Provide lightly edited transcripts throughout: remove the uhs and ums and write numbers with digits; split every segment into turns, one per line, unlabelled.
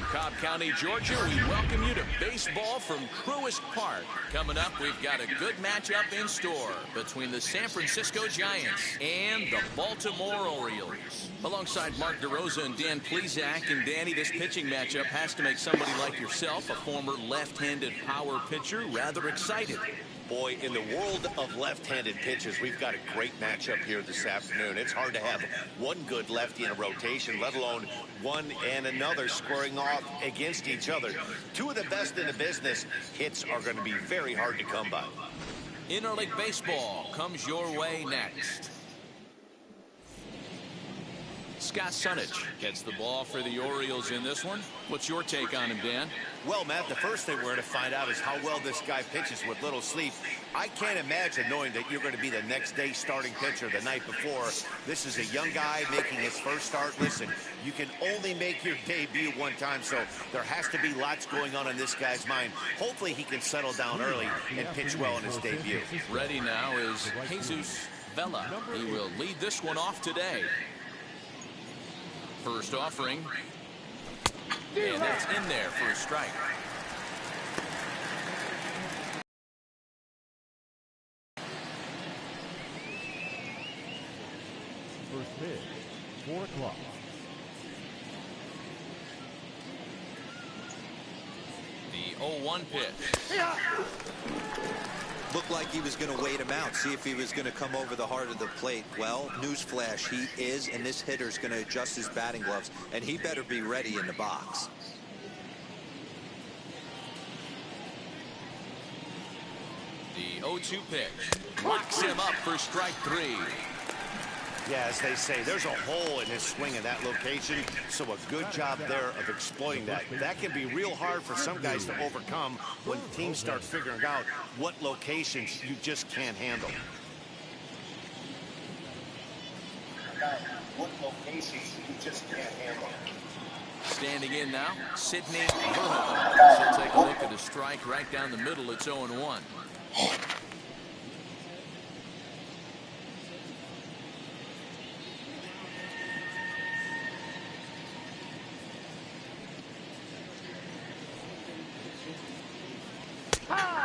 From Cobb County, Georgia, we welcome you to baseball from Truist Park. Coming up, we've got a good matchup in store between the San Francisco Giants and the Baltimore Orioles. Alongside Mark DeRosa and Dan Plesac, and Danny, this pitching matchup has to make somebody like yourself, a former left-handed power pitcher, rather excited.
Boy, in the world of left-handed pitchers, we've got a great matchup here this afternoon. It's hard to have one good lefty in a rotation, let alone one and another squaring off against each other. Two of the best in the business. Hits are going to be very hard to come by.
Interleague Baseball comes your way next. Scott Sunich gets the ball for the Orioles in this one. What's your take on him, Dan?
Well, Matt, the first thing we're going to find out is how well this guy pitches with little sleep. I can't imagine knowing that you're going to be the next day starting pitcher the night before. This is a young guy making his first start. Listen, you can only make your debut one time, so there has to be lots going on in this guy's mind. Hopefully he can settle down early and pitch well in his debut.
Ready now is Jesus Vela. He will lead this one off today. First offering, and that's in there for a strike.
First pitch, 4 o'clock.
The 0-1 pitch.
Looked like he was going to wait him out, see if he was going to come over the heart of the plate. Well, newsflash, he is, and this hitter's going to adjust his batting gloves, and he better be ready in the box.
The 0-2 pitch locks him up for strike 3.
Yeah, as they say, there's a hole in his swing in that location, so a good job there of exploiting that. That can be real hard for some guys to overcome when teams start figuring out what locations you just can't handle. What locations you just can't handle.
Standing in now, Sidney Verhoeven. So take a look at a strike right down the middle. It's 0-1.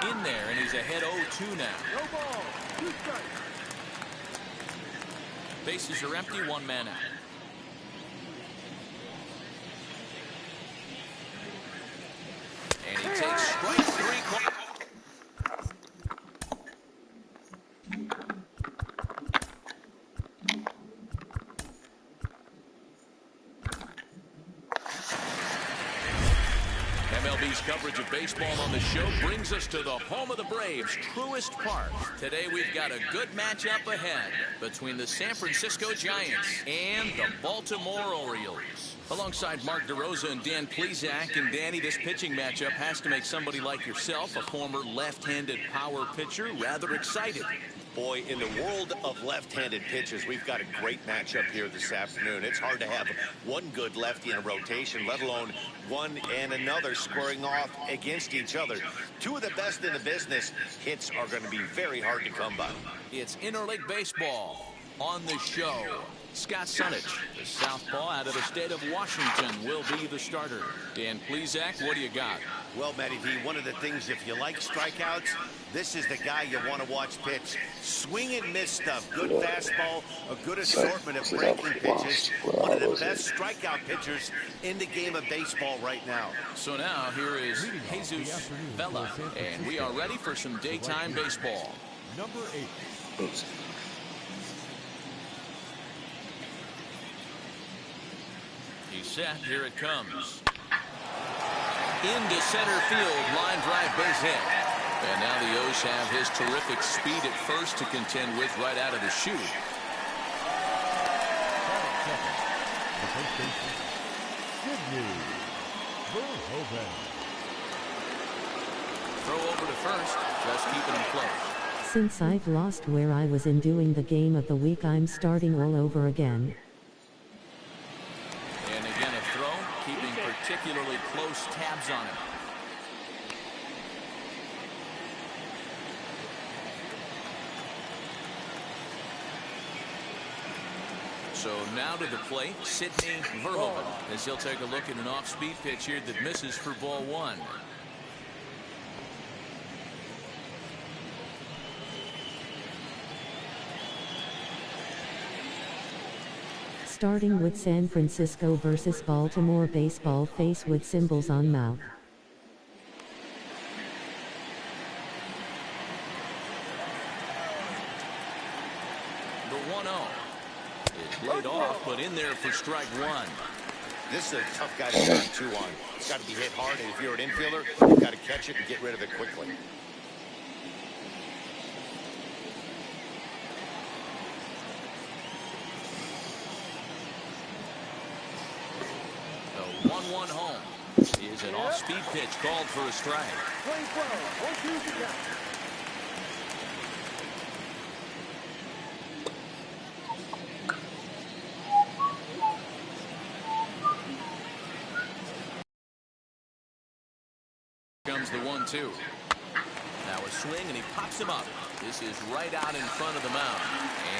In there, and he's ahead 0-2 now. Bases are empty, one man out. And he takes strike 3. MLB's coverage of baseball on the show brings us to the home of the Braves, Truist Park. Today we've got a good matchup ahead between the San Francisco Giants and the Baltimore Orioles. Alongside Mark DeRosa and Dan Plesac, and Danny, this pitching matchup has to make somebody like yourself, a former left-handed power pitcher, rather excited.
Boy, in the world of left-handed pitchers, we've got a great matchup here this afternoon. It's hard to have one good lefty in a rotation, let alone one and another squaring off against each other. Two of the best in the business. Hits are going to be very hard to come by.
It's Interleague Baseball on the show. Scott Sunich, the southpaw out of the state of Washington, will be the starter. Dan Plesac, what do you got?
Well, Matty D, one of the things, if you like strikeouts, this is the guy you want to watch pitch. Swing and miss stuff. Good fastball, a good assortment of breaking pitches. One of the best strikeout pitchers in the game of baseball right now.
So now here is Jesus Vela, and we are ready for some daytime baseball.
Number 8.
He's set. Here it comes. Into center field, line drive base hit. And now the O's have his terrific speed at first to contend with right out of the chute.
The first baseman, Sidney Verhoeven.
Throw over to first, just keeping him close.
Since I've lost where I was in doing the game of the week, I'm starting all over again.
And again a throw, keeping particularly close tabs on him. So now to the plate, Sidney Verhoeven. as he'll take a look at an off-speed pitch here that misses for ball one.
Starting with San Francisco versus Baltimore baseball face with symbols on mouth.
The 1-0 is laid off, but in there for strike one.
This is a tough guy to turn two on. It's got to be hit hard, and if you're an infielder, you've got to catch it and get rid of it quickly.
The 1-1 home is an off-speed pitch called for a strike. Comes the 1-2. Now a swing, and he pops him up. This is right out in front of the mound.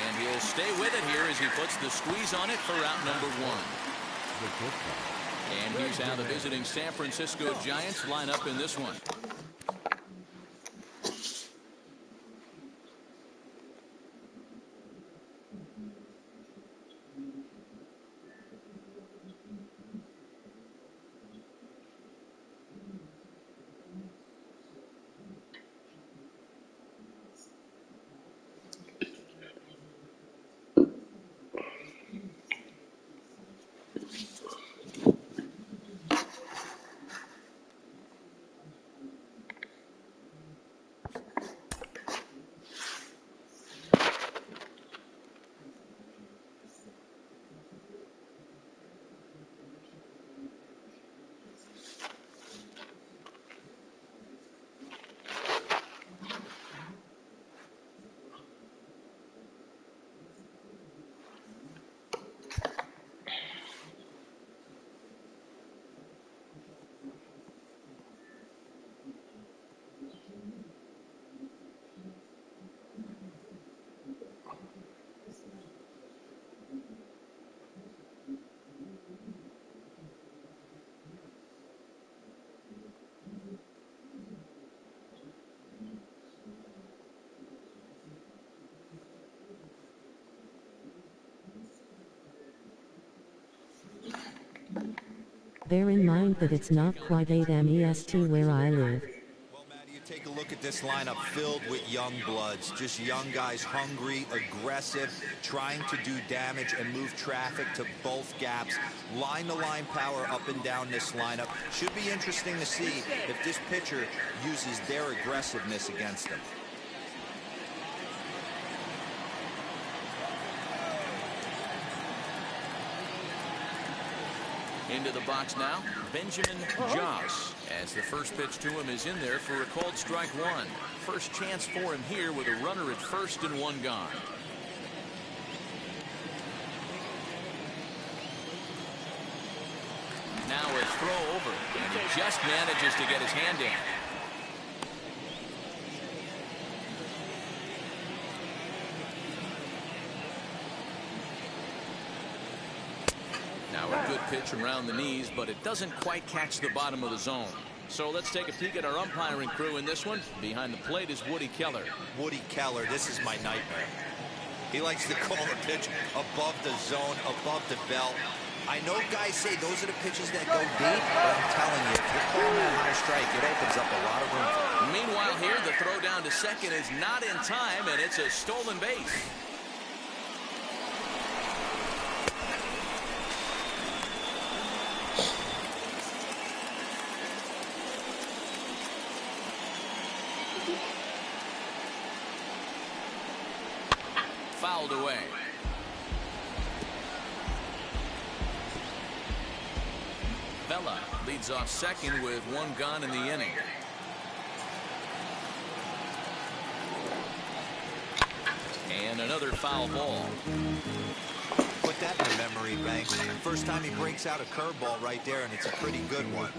And he'll stay with it here as he puts the squeeze on it for out number one. And here's how the visiting San Francisco Giants line up in this one.
Bear in mind that it's not quite 8 MEST where I live.
Well, Matt, you take a look at this lineup filled with young bloods. Just young guys, hungry, aggressive, trying to do damage and move traffic to both gaps. Line-to-line power up and down this lineup. Should be interesting to see if this pitcher uses their aggressiveness against them.
Into the box now, Benjamin Joss, as the first pitch to him is in there for a called strike one. First chance for him here with a runner at first and one gone. Now a throw over, and he just manages to get his hand in. Now a good pitch around the knees, but it doesn't quite catch the bottom of the zone. So let's take a peek at our umpiring crew in this one. Behind the plate is Woody Keller.
Woody Keller, this is my nightmare. He likes to call the pitch above the zone, above the belt. I know guys say those are the pitches that go deep, but I'm telling you, if you're calling that high strike, it opens up a lot of room.
Meanwhile here, the throw down to second is not in time, and it's a stolen base. Fouled away. Vela leads off second with one gone in the inning. And another foul ball.
Put that in the memory bank. First time he breaks out a curveball right there, and it's a pretty good one.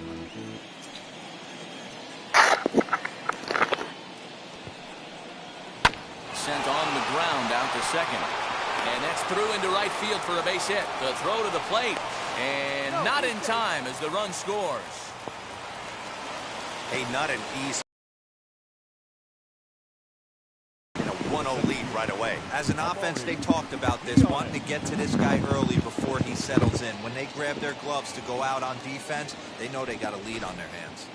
Sent on the ground out to second. And that's through into right field for a base hit. The throw to the plate. And not in time as the run scores.
Hey, not an easy. And a 1-0 lead right away.
As an offense, they talked about this, wanting to get to this guy early before he settles in. When they grab their gloves to go out on defense, they know they got a lead on their hands.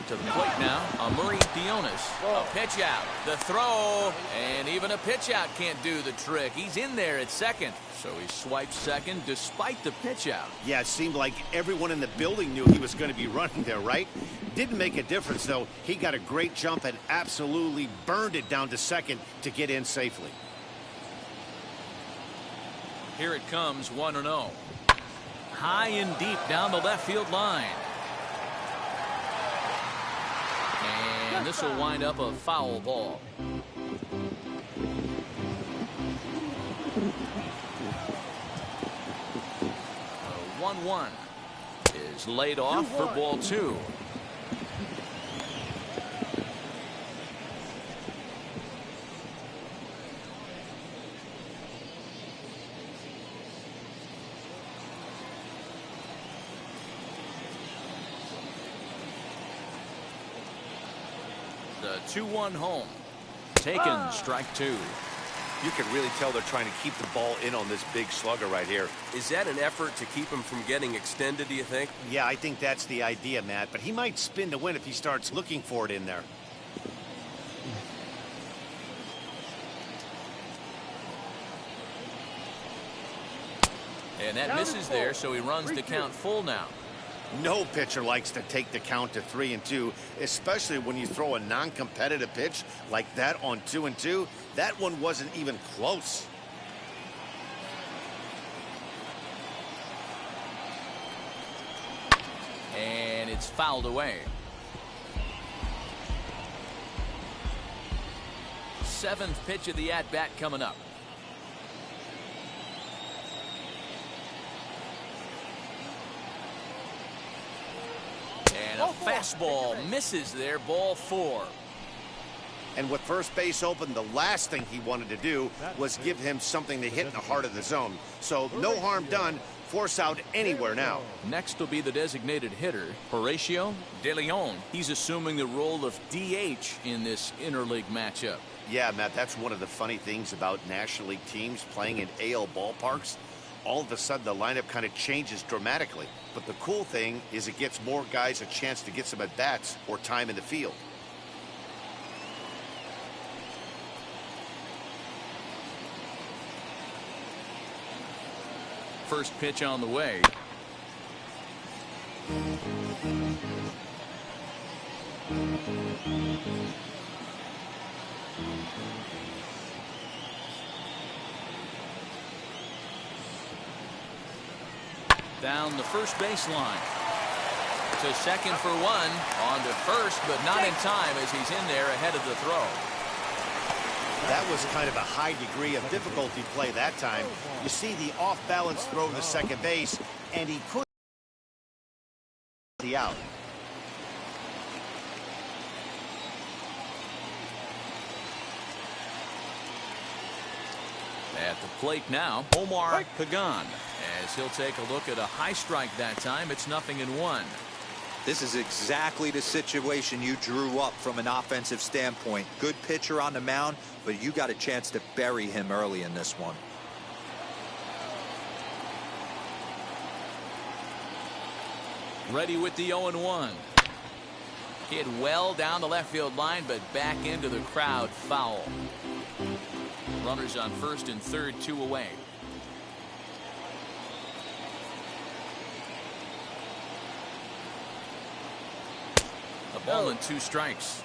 To the plate now, Murray Dionis. A pitch out. The throw. And even a pitch out can't do the trick. He's in there at second. So he swipes second despite the pitch out.
Yeah, it seemed like everyone in the building knew he was going to be running there, right? Didn't make a difference, though. He got a great jump and absolutely burned it down to second to get in safely.
Here it comes, 1-0. High and deep down the left field line. And this will wind up a foul ball. 1-1 is laid off for ball 2. The 2-1 home. Taken, strike 2.
You can really tell they're trying to keep the ball in on this big slugger right here.
Is that an effort to keep him from getting extended, do you think?
Yeah, I think that's the idea, Matt. But he might spin to win if he starts looking for it in there.
And that misses there, so he runs the count full now.
No pitcher likes to take the count to 3-2, especially when you throw a non-competitive pitch like that on 2-2. That one wasn't even close.
And it's fouled away. 7th pitch of the at-bat coming up. And a fastball misses there, ball 4.
And with first base open, the last thing he wanted to do was give him something to hit in the heart of the zone. So no harm done. Force out anywhere now.
Next will be the designated hitter, Horatio De Leon. He's assuming the role of DH in this interleague matchup.
Yeah, Matt, that's one of the funny things about National League teams playing in AL ballparks. All of a sudden, the lineup kind of changes dramatically. But the cool thing is it gives more guys a chance to get some at-bats or time in the field.
First pitch on the way. Down the first baseline. To second for 1. On to first, but not in time as he's in there ahead of the throw.
That was kind of a high degree of difficulty play that time. You see the off-balance throw to second base, and he couldn't the out.
At the plate now, Omar Pagan, as he'll take a look at a high strike that time. It's 0-1.
This is exactly the situation you drew up from an offensive standpoint. Good pitcher on the mound, but you got a chance to bury him early in this one.
Ready with the 0-1. Hit well down the left field line, but back into the crowd, foul. Runners on first and third, 2 away. A ball and 2 strikes.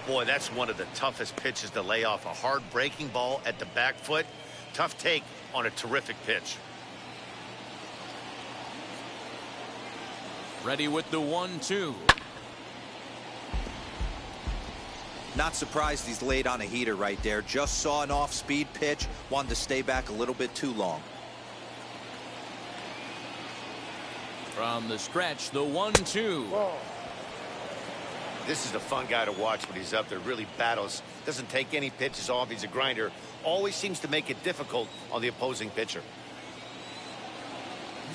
Boy, that's one of the toughest pitches to lay off. A hard breaking ball at the back foot. Tough take on a terrific pitch.
Ready with the 1-2.
Not surprised he's laid on a heater right there. Just saw an off-speed pitch. Wanted to stay back a little bit too long.
From the stretch, the 1-2.
This is a fun guy to watch when he's up there. Really battles. Doesn't take any pitches off. He's a grinder. Always seems to make it difficult on the opposing pitcher.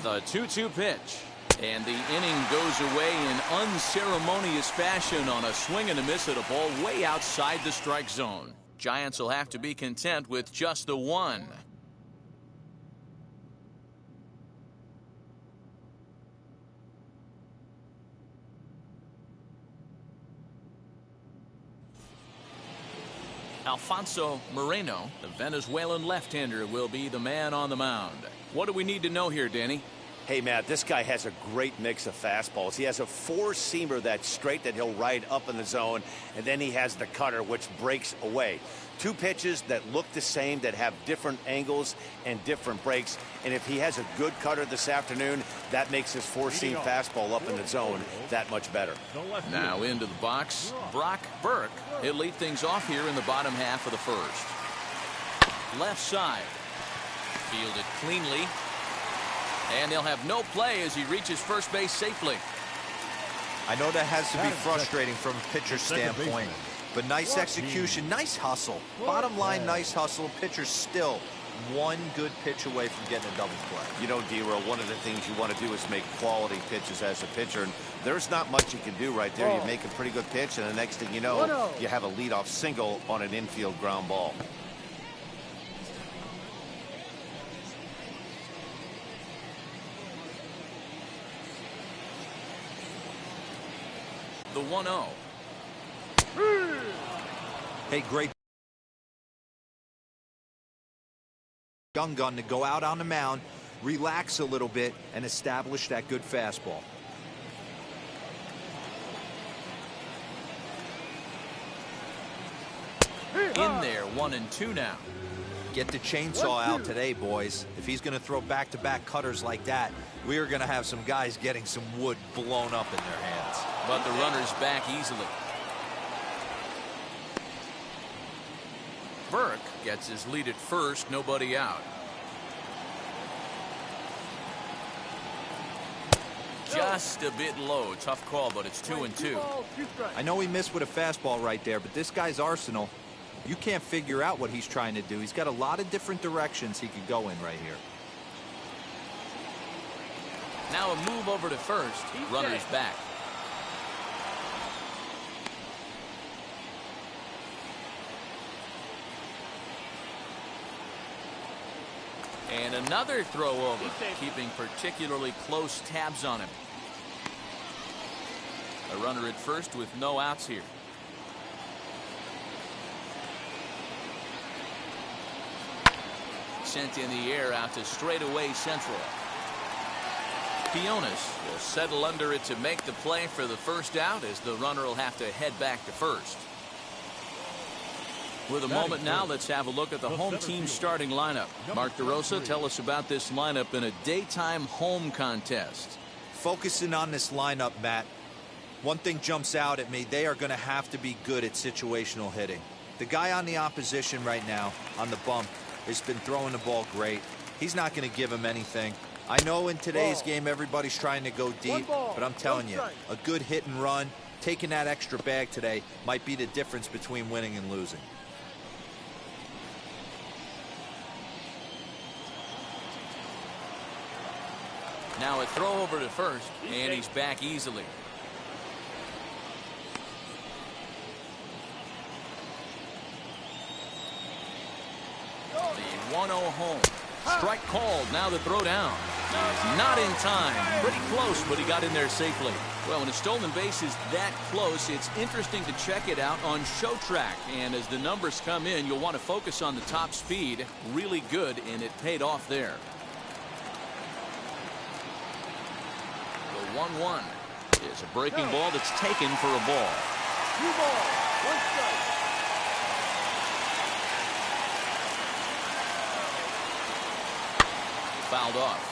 The 2-2 pitch. And the inning goes away in unceremonious fashion on a swing and a miss at a ball way outside the strike zone. Giants will have to be content with just the one. Alfonso Moreno, the Venezuelan left-hander, will be the man on the mound. What do we need to know here, Danny?
Hey, Matt, this guy has a great mix of fastballs. He has a four-seamer that's straight that he'll ride up in the zone, and then he has the cutter, which breaks away. Two pitches that look the same, that have different angles and different breaks. And if he has a good cutter this afternoon, that makes his four-seam fastball up in the zone that much better.
Now into the box, Brock Burke. He'll lead things off here in the bottom half of the first. Left side. Fielded cleanly. And they'll have no play as he reaches first base safely.
I know that has to be frustrating from a pitcher's standpoint, but nice execution, nice hustle. Bottom line, nice hustle. Pitcher's still one good pitch away from getting a double play.
You know, D-Roll, one of the things you want to do is make quality pitches as a pitcher, and there's not much you can do right there. You make a pretty good pitch, and the next thing you know, you have a leadoff single on an infield ground ball.
The 1-0.
Hey, great young gun to go out on the mound, relax a little bit, and establish that good fastball.
In there, 1-2 now.
Get the chainsaw out today, boys. If he's going to throw back-to-back cutters like that, we are going to have some guys getting some wood blown up in their hands.
But the runner's back easily. Burke gets his lead at first, nobody out. Just a bit low. Tough call, but it's 2-2.
I know he missed with a fastball right there, but this guy's arsenal, you can't figure out what he's trying to do. He's got a lot of different directions he could go in right here.
Now a move over to first. Runner's back. And another throw over, keeping particularly close tabs on him. A runner at first with no outs here. Sent in the air out to straightaway central. Pionis will settle under it to make the play for the first out, as the runner will have to head back to first. With a moment now, let's have a look at the home team starting lineup. Mark DeRosa, tell us about this lineup in a daytime home contest.
Focusing on this lineup, Matt, one thing jumps out at me. They are going to have to be good at situational hitting. The guy on the opposition right now on the bump has been throwing the ball great. He's not going to give him anything. I know in today's game everybody's trying to go deep, but I'm telling you, a good hit and run, taking that extra bag today might be the difference between winning and losing.
Now a throw over to first, and he's back easily. The 1-0 home. Strike called. Now the throw down. He's not in time. Pretty close, but he got in there safely. Well, when a stolen base is that close, it's interesting to check it out on Show Track. And as the numbers come in, you'll want to focus on the top speed. Really good, and it paid off there. The 1-1 is a breaking ball that's taken for a ball.
2 balls, 1 strike.
Fouled off.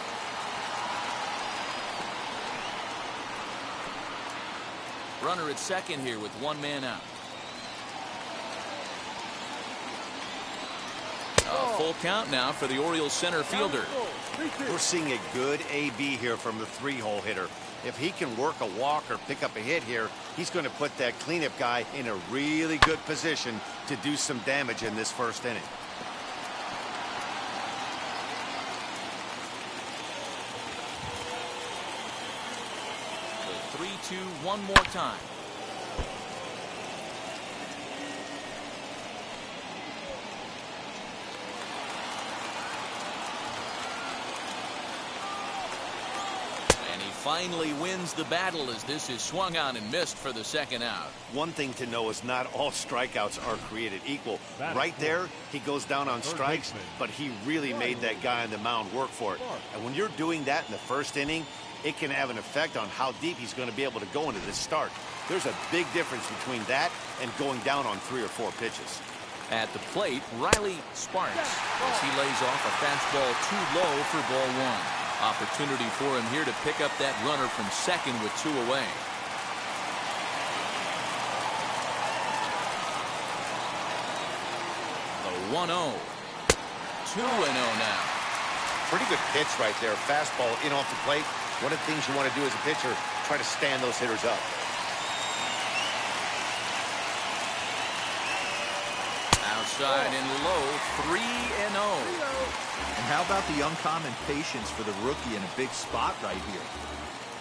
Runner at second here with 1 man out. A full count now for the Orioles center fielder.
We're seeing a good AB here from the 3-hole hitter. If he can work a walk or pick up a hit here, he's going to put that cleanup guy in a really good position to do some damage in this first inning.
The 3-2 one more time. Finally wins the battle as this is swung on and missed for the second out.
One thing to know is not all strikeouts are created equal. Right there, he goes down on strikes, but he really made that guy on the mound work for it. And when you're doing that in the first inning, it can have an effect on how deep he's going to be able to go into this start. There's a big difference between that and going down on 3 or 4 pitches.
At the plate, Riley Sparks as he lays off a fastball too low for ball 1. Opportunity for him here to pick up that runner from second with 2 away. The 1-0. 2-0 now.
Pretty good pitch right there. Fastball in off the plate. One of the things you want to do as a pitcher, try to stand those hitters up.
Outside and low, 3-0.
And how about the uncommon patience for the rookie in a big spot right here?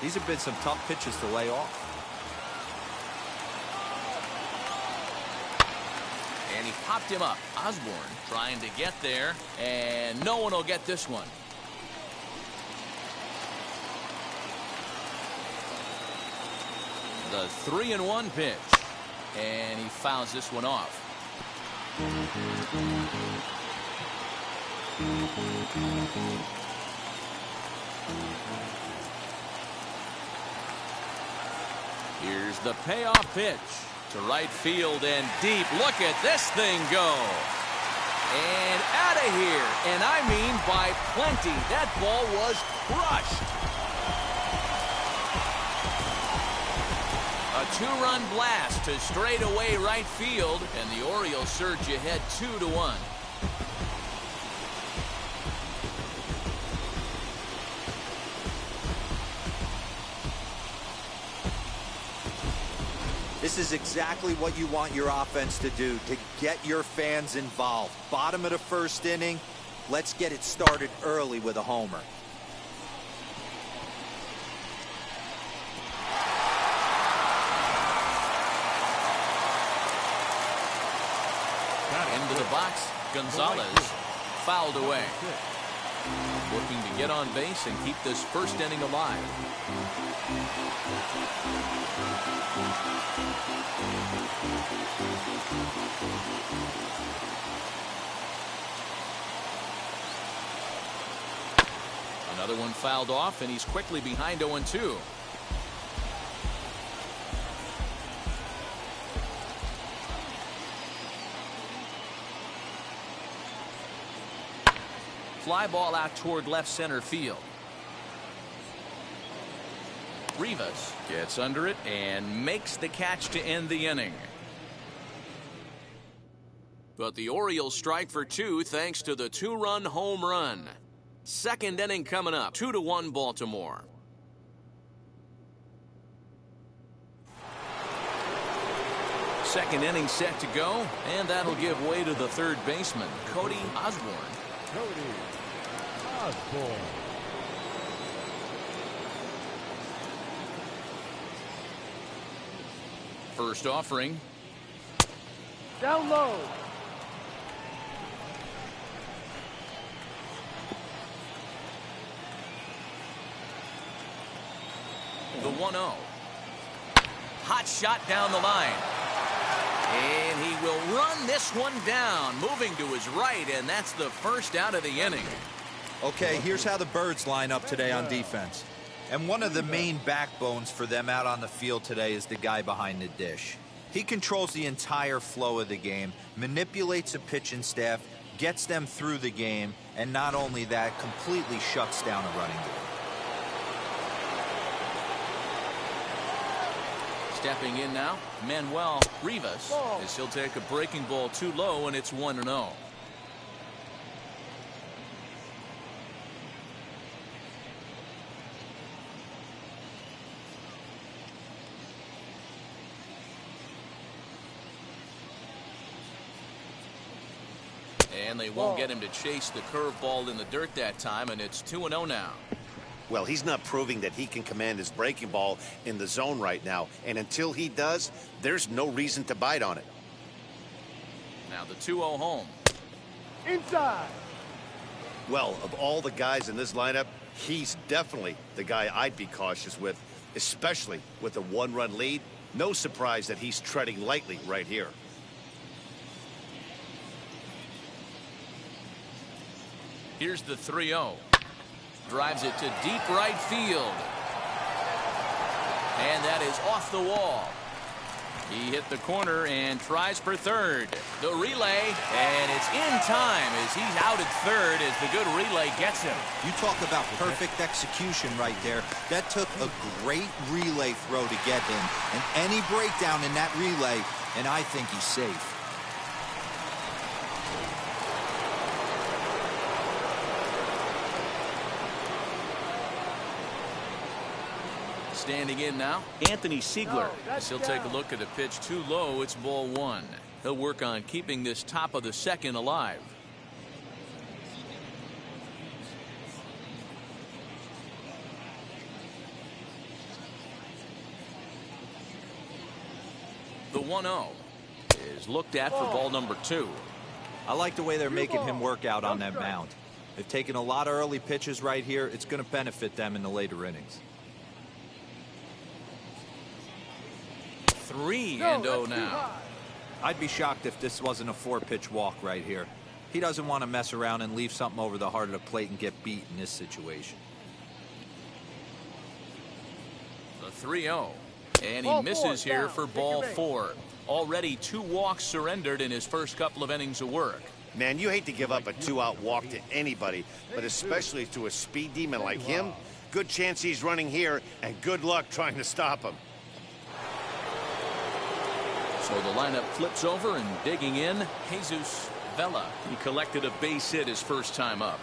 These have been some tough pitches to lay off.
And he popped him up. Osborne trying to get there, and no one will get this one. The 3-1 pitch, and he fouls this one off. Here's the payoff pitch to right field and deep. Look at this thing go. And out of here. And I mean by plenty. That ball was crushed. A 2-run blast to straightaway right field, and the Orioles surge ahead 2-1.
This is exactly what you want your offense to do, to get your fans involved. Bottom of the first inning, let's get it started early with a homer.
Into the box, Gonzalez fouled away. Looking to get on base and keep this first inning alive. Another one fouled off, and he's quickly behind 0-2. Fly ball out toward left center field. Rivas gets under it and makes the catch to end the inning. But the Orioles strike for 2 thanks to the 2-run home run. Second inning coming up, 2-1 Baltimore. Second inning set to go, and that'll give way to the third baseman, Cody Osborne.
Cody Osborne.
First offering.
Down low.
The 1-0. Hot shot down the line. And he will run this one down, moving to his right, and that's the first out of the inning.
Okay, here's how the Birds line up today on defense. And one of the main backbones for them out on the field today is the guy behind the dish. He controls the entire flow of the game, manipulates the pitching staff, gets them through the game, and not only that, completely shuts down a running game.
Stepping in now, Manuel Rivas, as he'll take a breaking ball too low, and it's 1-0. And they won't get him to chase the curveball in the dirt that time, and it's 2-0 now.
Well, he's not proving that he can command his breaking ball in the zone right now. And until he does, there's no reason to bite on it.
Now the 2-0 home.
Inside.
Well, of all the guys in this lineup, he's definitely the guy I'd be cautious with, especially with a one-run lead. No surprise that he's treading lightly right here.
Here's the 3-0. Drives it to deep right field. And that is off the wall. He hit the corner and tries for third. The relay, and it's in time as he's out at third as the good relay gets him.
You talk about perfect execution right there. That took a great relay throw to get him. And any breakdown in that relay, and I think he's safe.
Standing in now, Anthony Siegler. As he'll take a look at a pitch too low. It's ball one. He'll work on keeping this top of the second alive. The 1-0 is looked at for ball number 2.
I like the way they're making him work out on that mound. They've taken a lot of early pitches right here. It's going to benefit them in the later innings.
3-0 now.
I'd be shocked if this wasn't a 4-pitch walk right here. He doesn't want to mess around and leave something over the heart of the plate and get beat in this situation.
The 3-0. And he misses here for ball 4. Already 2 walks surrendered in his first couple of innings of work.
Man, you hate to give up a 2-out walk to anybody, but especially to a speed demon like him. Good chance he's running here, and good luck trying to stop him.
So the lineup flips over, and digging in, Jesus Vela. He collected a base hit his first time up.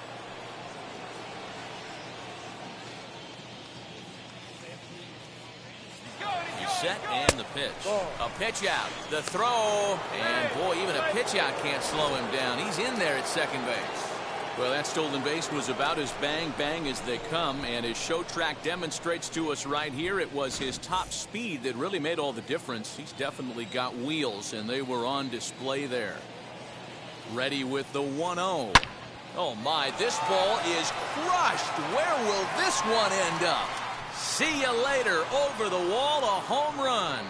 He's set, and the pitch. A pitch out. The throw. And boy, even a pitch out can't slow him down. He's in there at second base. Well, that stolen base was about as bang-bang as they come, and his show track demonstrates to us right here it was his top speed that really made all the difference. He's definitely got wheels, and they were on display there. Ready with the 1-0. Oh, my, this ball is crushed. Where will this one end up? See you later. Over the wall, a home run.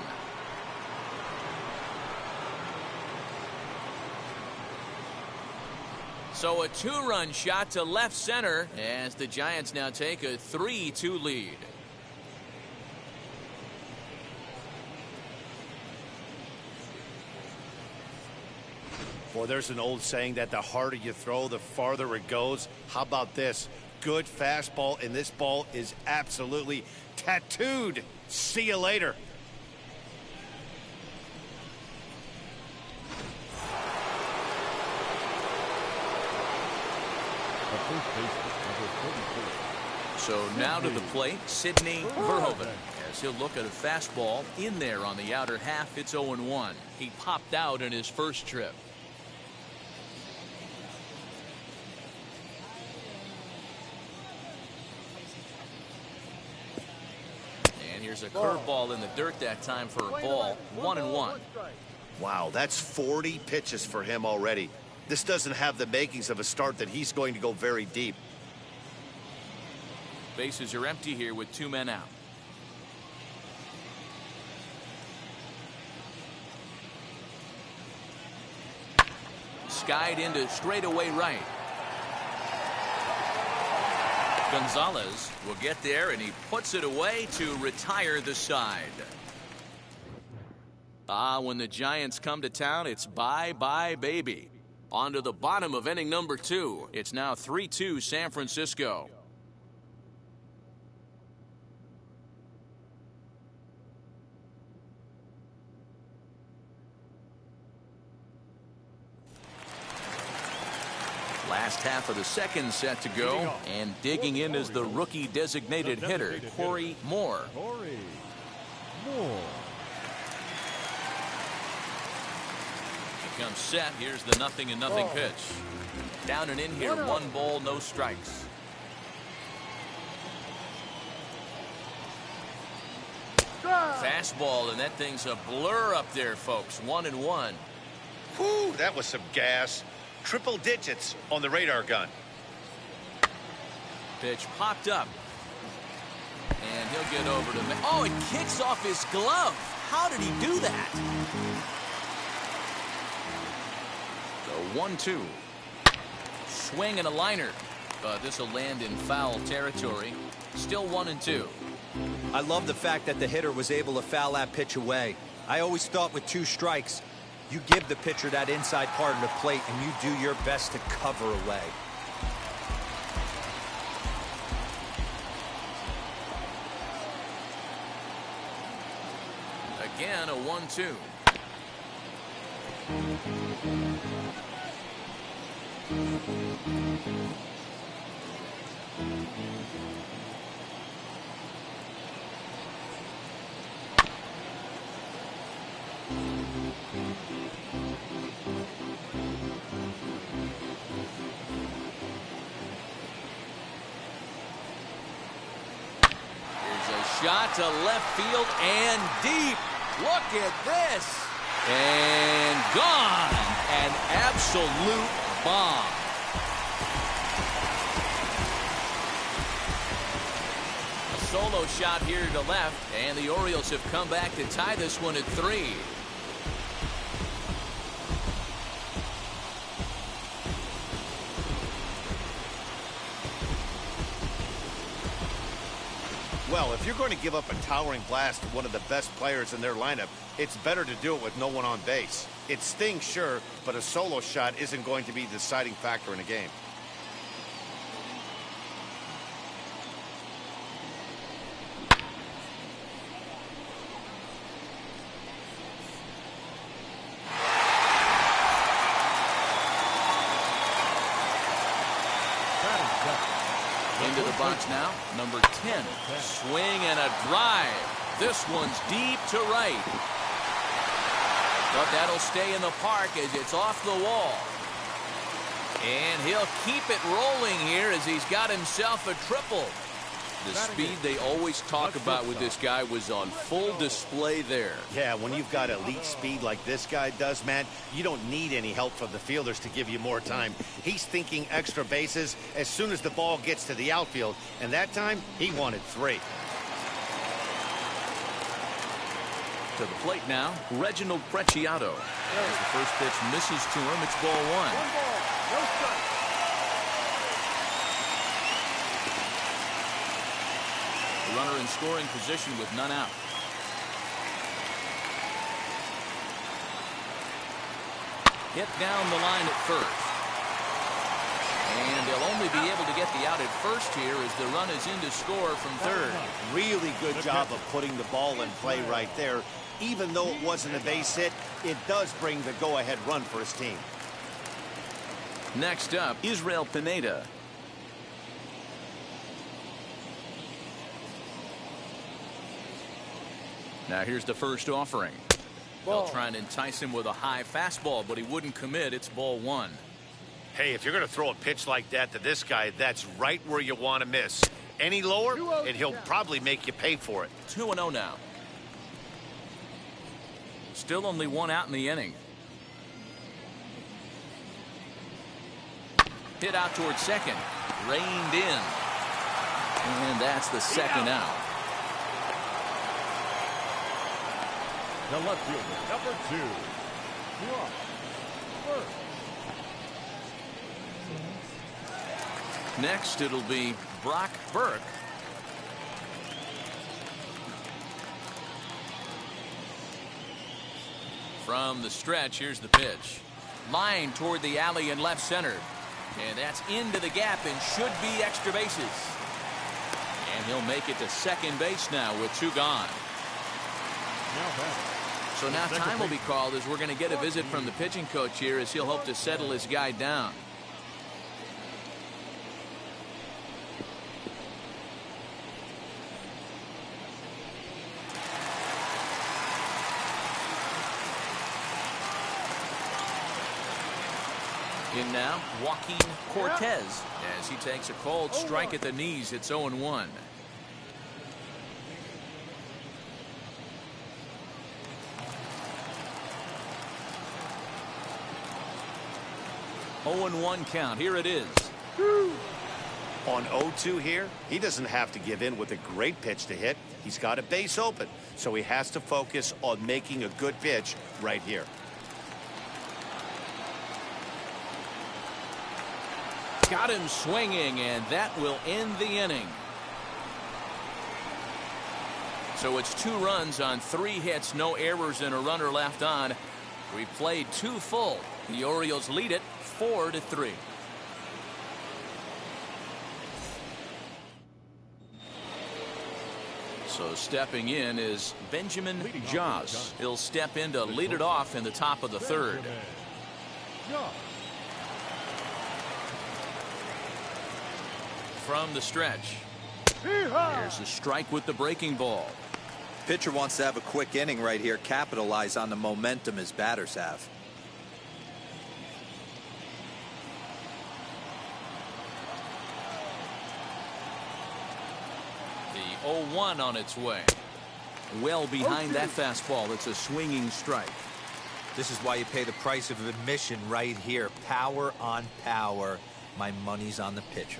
So a 2-run shot to left center as the Giants now take a 3-2 lead.
Well, there's an old saying that the harder you throw, the farther it goes. How about this? Good fastball, and this ball is absolutely tattooed. See you later.
So now to the plate, Sidney Verhoeven. As he'll look at a fastball in there on the outer half. It's 0-1. He popped out in his first trip. And here's a curveball in the dirt that time for a ball. 1-1.
Wow, that's 40 pitches for him already. This doesn't have the makings of a start that he's going to go very deep.
Bases are empty here with 2 men out. Skied into straightaway right. Gonzalez will get there, and he puts it away to retire the side. When the Giants come to town, it's bye-bye, baby. On to the bottom of inning number 2. It's now 3-2 San Francisco. Last half of the second set to go, and digging in is the rookie designated hitter, Corey Moore.
Corey Moore.
comes set. Here's the 0-0 pitch. Down and in here, 1 ball, no strikes. Fastball, and that thing's a blur up there, folks. 1-1.
Whew, that was some gas. Triple digits on the radar gun.
Pitch popped up. And he'll get over to... Oh, it kicks off his glove. How did he do that? The 1-2. Swing and a liner. But this will land in foul territory. Still 1-2.
I love the fact that the hitter was able to foul that pitch away. I always thought with 2 strikes, you give the pitcher that inside part of the plate and you do your best to cover away.
Again, a 1-2. Shot to left field and deep. Look at this. And gone. An absolute bomb. A solo shot here to left, and the Orioles have come back to tie this one at 3.
Well, if you're going to give up a towering blast to one of the best players in their lineup, it's better to do it with no one on base. It stings, sure, but a solo shot isn't going to be the deciding factor in a game.
Into the box now, number 10. Swing and a drive. This one's deep to right. But that'll stay in the park as it's off the wall. And he'll keep it rolling here as he's got himself a triple. The speed they always talk about with this guy was on full display there.
Yeah, when you've got elite speed like this guy does, man, you don't need any help from the fielders to give you more time. He's thinking extra bases as soon as the ball gets to the outfield, and that time he wanted 3.
To the plate now, Reginald Preciado. As the first pitch misses to him, it's ball 1.
1 ball, no strike.
The runner in scoring position with none out. Hit down the line at first. And they'll only be able to get the out at first here as the run is in to score from third.
Really good job of putting the ball in play right there. Even though it wasn't a base hit, it does bring the go-ahead run for his team.
Next up, Israel Pineda. Now here's the first offering. They'll try and entice him with a high fastball, but he wouldn't commit. It's ball 1.
Hey, if you're going to throw a pitch like that to this guy, that's right where you want to miss. Any lower, and he'll probably make you pay for it.
2-0 now. Still only 1 out in the inning. Hit out towards second. Reined in. And that's the second out.
The left fielder, number 2. Brock Burke.
Next, it'll be Brock Burke. From the stretch, here's the pitch. Line toward the alley in left center. And that's into the gap and should be extra bases. And he'll make it to second base now with 2 gone. So now time will be called as we're going to get a visit from the pitching coach here as he'll hope to settle his guy down. In now, Joaquin Cortez, as he takes a cold strike at the knees. It's 0-1. 0-1 count. Here it is.
On 0-2 here, he doesn't have to give in with a great pitch to hit. He's got a base open, so he has to focus on making a good pitch right here.
Got him swinging, and that will end the inning. So it's 2 runs on 3 hits, no errors, and a runner left on. We played 2 full. The Orioles lead it 4-3. So stepping in is Benjamin Joss. He'll step in to lead it off in the top of the 3rd. From the stretch. Here's a strike with the breaking ball.
Pitcher wants to have a quick inning right here, capitalize on the momentum his batters have.
The 0-1 on its way. Well behind that fastball. It's a swinging strike.
This is why you pay the price of admission right here. Power on power. My money's on the pitcher.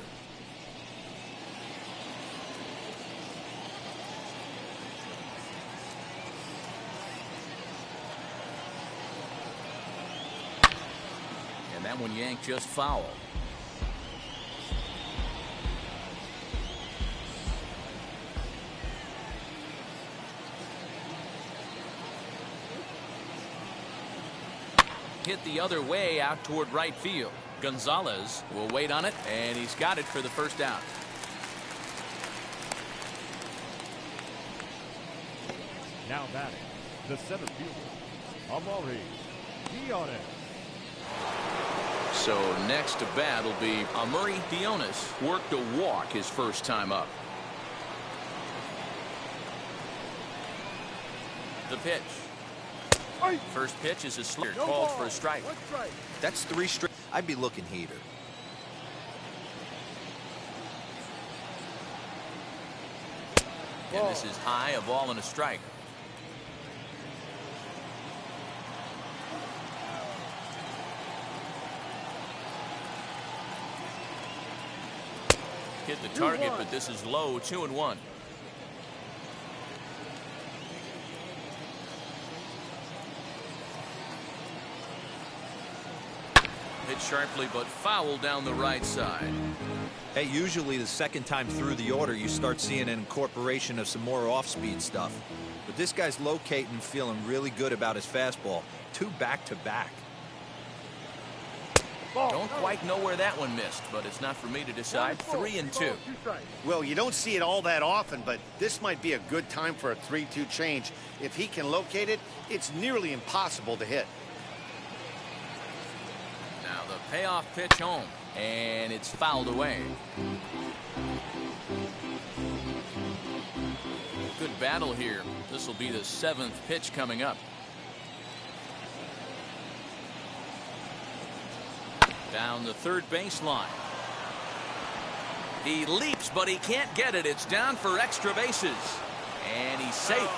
And that one yanked just foul. Hit the other way out toward right field. Gonzalez will wait on it, and he's got it for the first out.
Now batting, the center fielder, Oriles.
So next to bat will be Amuri Dionis. Worked a walk his first time up. The pitch. First pitch is a slugger, called for a strike.
That's 3 straight. I'd be looking heater.
And this is high, a ball and a strike. Hit the target, but this is low. 2-1. Hit sharply, but foul down the right side.
Hey, usually the second time through the order, you start seeing an incorporation of some more off-speed stuff. But this guy's locating, feeling really good about his fastball. 2 back-to-back.
Don't quite know where that one missed, but it's not for me to decide. 3-2.
Well, you don't see it all that often, but this might be a good time for a 3-2 change. If he can locate it, it's nearly impossible to hit.
Now the payoff pitch home, and it's fouled away. Good battle here. This will be the 7th pitch coming up. Down the third baseline. He leaps, but he can't get it. It's down for extra bases, and he's safe.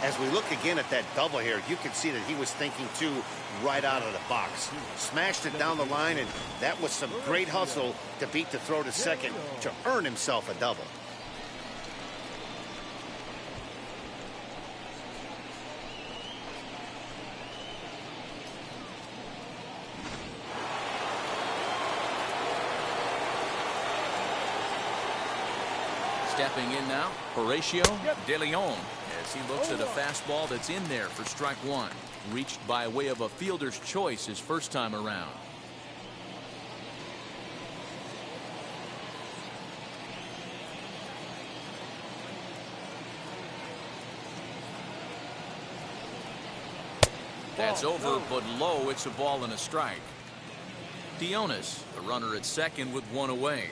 As we look again at that double here, you can see that he was thinking too right out of the box. Smashed it down the line, and that was some great hustle to beat the throw to second to earn himself a double.
Stepping in now, Horatio De Leon, as he looks at a fastball that's in there for strike 1. Reached by way of a fielder's choice his first time around. That's over, but low. It's a ball and a strike. Dionis, the runner at second with 1 away.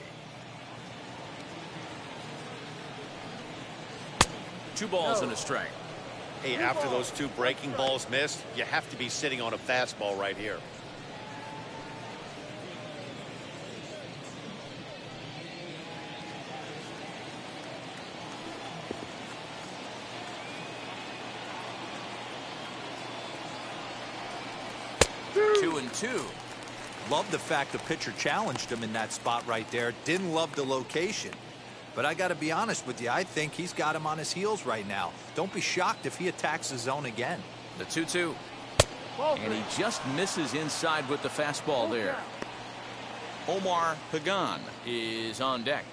2 balls and a strike.
Hey, after those 2 breaking balls missed, you have to be sitting on a fastball right here.
2-2.
Love the fact the pitcher challenged him in that spot right there. Didn't love the location. But I got to be honest with you, I think he's got him on his heels right now. Don't be shocked if he attacks the zone again.
The 2-2. And he just misses inside with the fastball there. Omar Pagan is on deck.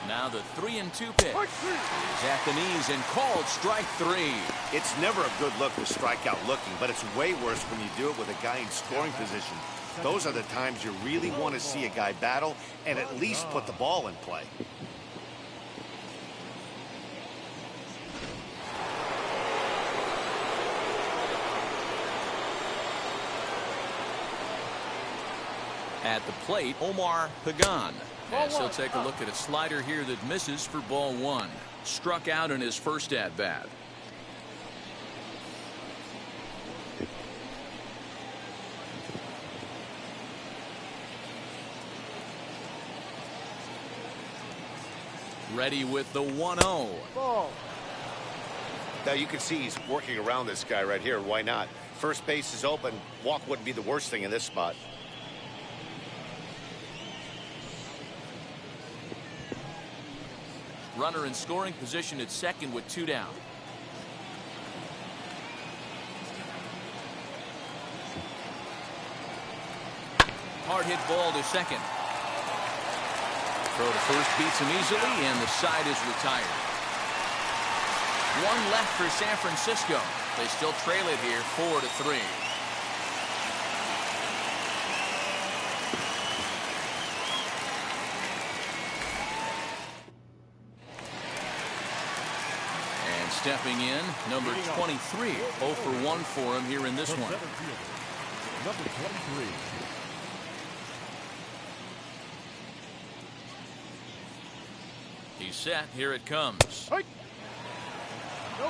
Now the 3-2 pitch is at the knees and called strike 3.
It's never a good look to strike out looking, but it's way worse when you do it with a guy in scoring position. Those are the times you really want to see a guy battle and at least put the ball in play.
At the plate, Omar Pagan. As he'll take a look at a slider here that misses for ball 1. Struck out in his first at-bat. Ready with the 1-0.
Now you can see he's working around this guy right here. Why not? First base is open. Walk wouldn't be the worst thing in this spot.
Runner in scoring position at second with 2 down. Hard hit ball to second. Throw to first beats him easily, and the side is retired. 1 left for San Francisco. They still trail it here 4-3. Stepping in, number 23. 0 for 1 for him here in this one.
Number 23.
He's set. Here it comes.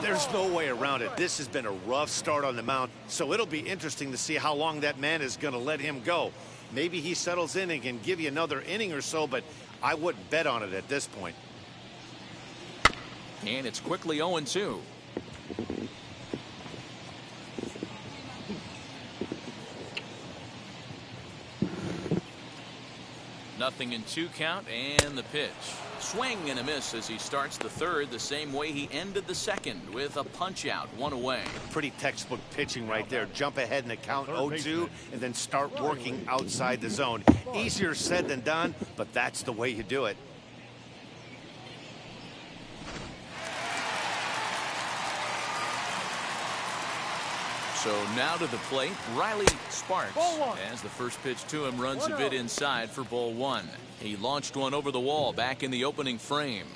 There's no way around it. This has been a rough start on the mound, so it'll be interesting to see how long that man is going to let him go. Maybe he settles in and can give you another inning or so, but I wouldn't bet on it at this point.
And it's quickly 0-2. Nothing in 2 count, and the pitch. Swing and a miss as he starts the third the same way he ended the second, with a punch out, 1 away.
Pretty textbook pitching right there. Jump ahead in the count 0-2 and then start working outside the zone. Easier said than done, but that's the way you do it.
So now to the plate, Riley Sparks. As the first pitch to him runs a bit inside for ball 1. He launched one over the wall back in the opening frame.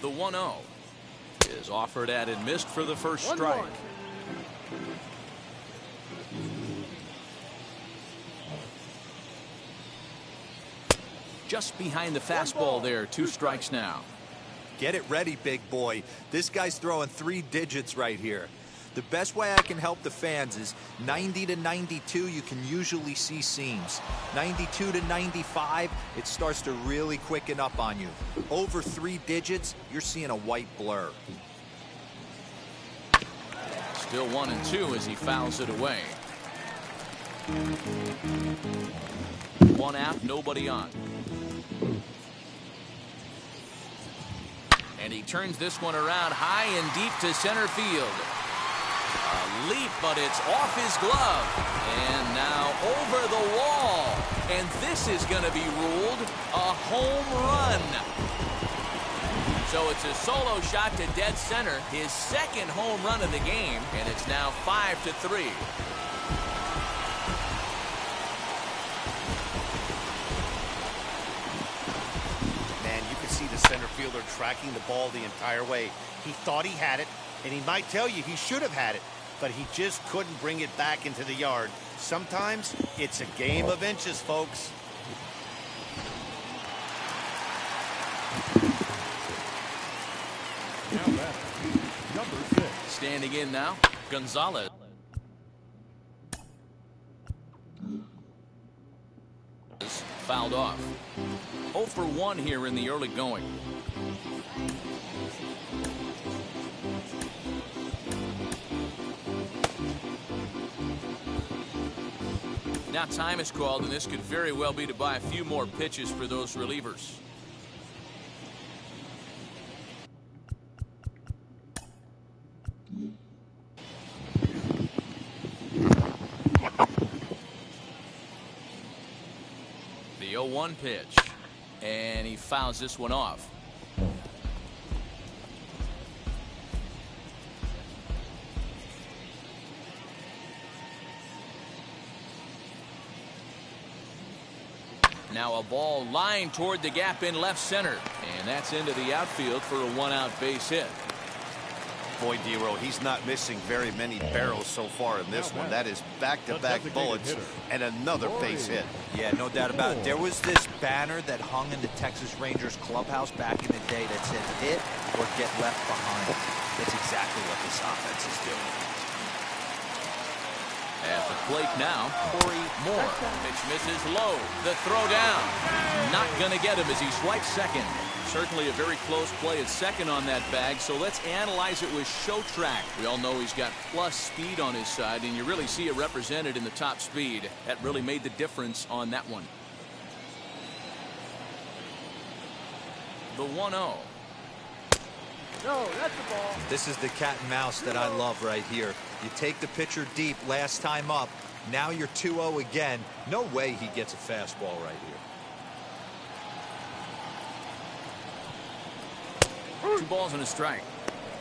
The 1-0 is offered at and missed for the first strike. Just behind the fastball there. 2 strikes now.
Get it ready, big boy. This guy's throwing 3 digits right here. The best way I can help the fans is 90 to 92, you can usually see seams. 92 to 95, it starts to really quicken up on you. Over 3 digits, you're seeing a white blur.
Still 1-2 as he fouls it away. 1 out, nobody on. And he turns this one around high and deep to center field. A leap, but it's off his glove. And now over the wall. And this is going to be ruled a home run. So it's a solo shot to dead center. His second home run of the game. And it's now 5-3.
Center fielder tracking the ball the entire way. He thought he had it, and he might tell you he should have had it, but he just couldn't bring it back into the yard. Sometimes it's a game of inches, folks.
Now batter, number 6.
Standing in now, Gonzalez. fouled off. 0 for 1 here in the early going. Now time is called, and this could very well be to buy a few more pitches for those relievers. The 0-1 pitch, and he fouls this one off. Now a ball lined toward the gap in left center, and that's into the outfield for a 1-out base hit.
Boy, Dero, he's not missing very many barrels so far in this one. That is back-to-back bullets and another base hit.
Yeah, no doubt about it. There was this banner that hung in the Texas Rangers clubhouse back in the day that said hit or get left behind. That's exactly what this offense is doing.
At the plate now, Corey Moore. Pitch misses low. The throw down. Not going to get him as he swipes second. Certainly a very close play at second on that bag, so let's analyze it with show track. We all know he's got plus speed on his side, and you really see it represented in the top speed. That really made the difference on that one. The 1-0.
No, that's the ball.
This is the cat and mouse that I love right here. You take the pitcher deep last time up. Now you're 2-0 again. No way he gets a fastball right here.
2 balls and a strike.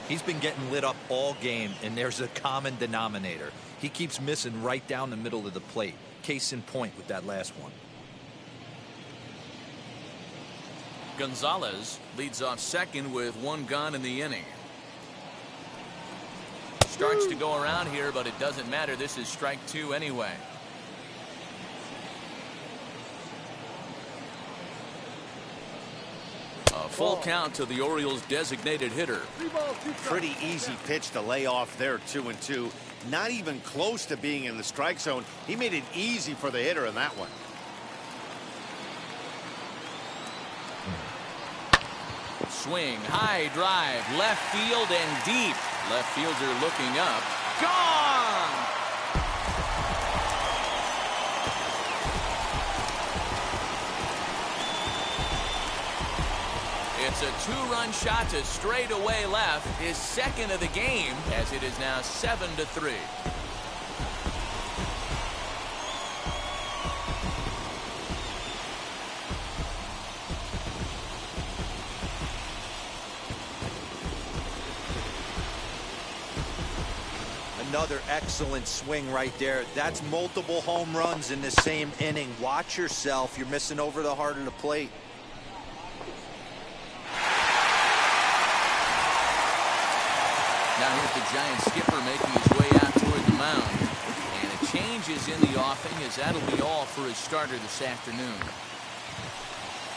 He's been getting lit up all game, and there's a common denominator. He keeps missing right down the middle of the plate. Case in point with that last one.
Gonzalez leads off second with 1 gone in the inning. Starts to go around here, but it doesn't matter. This is strike 2 anyway. A full count to the Orioles' designated hitter.
Pretty easy pitch to lay off there, 2-2. Not even close to being in the strike zone. He made it easy for the hitter in that one.
Swing, high drive, left field and deep. Left fielder looking up. Gone! It's a 2-run shot to straightaway left, his second of the game, as it is now 7-3.
Another excellent swing right there. That's multiple home runs in the same inning. Watch yourself. You're missing over the heart of the plate.
Now here's the Giant skipper making his way out toward the mound. And a change is in the offing, as that'll be all for his starter this afternoon.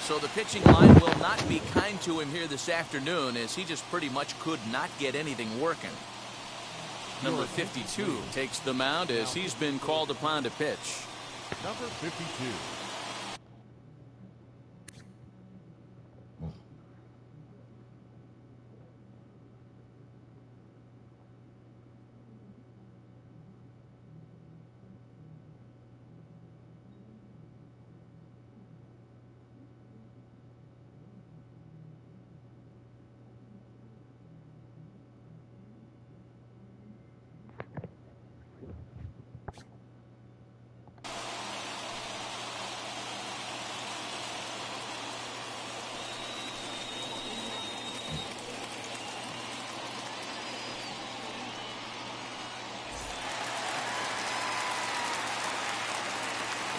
So the pitching line will not be kind to him here this afternoon, as he just pretty much could not get anything working. Number 52 takes the mound as he's been called upon to pitch.
Number 52.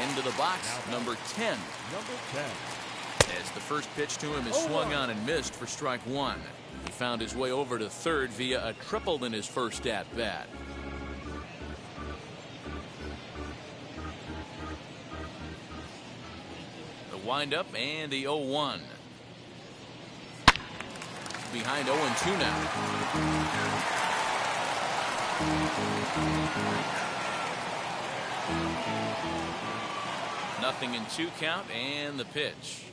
Into the box, number 10.
Number 10.
As the first pitch to him is swung on and missed for strike 1. He found his way over to third via a triple in his first at-bat. The windup and the 0-1. Behind 0-2 now. 0-2 count and the pitch.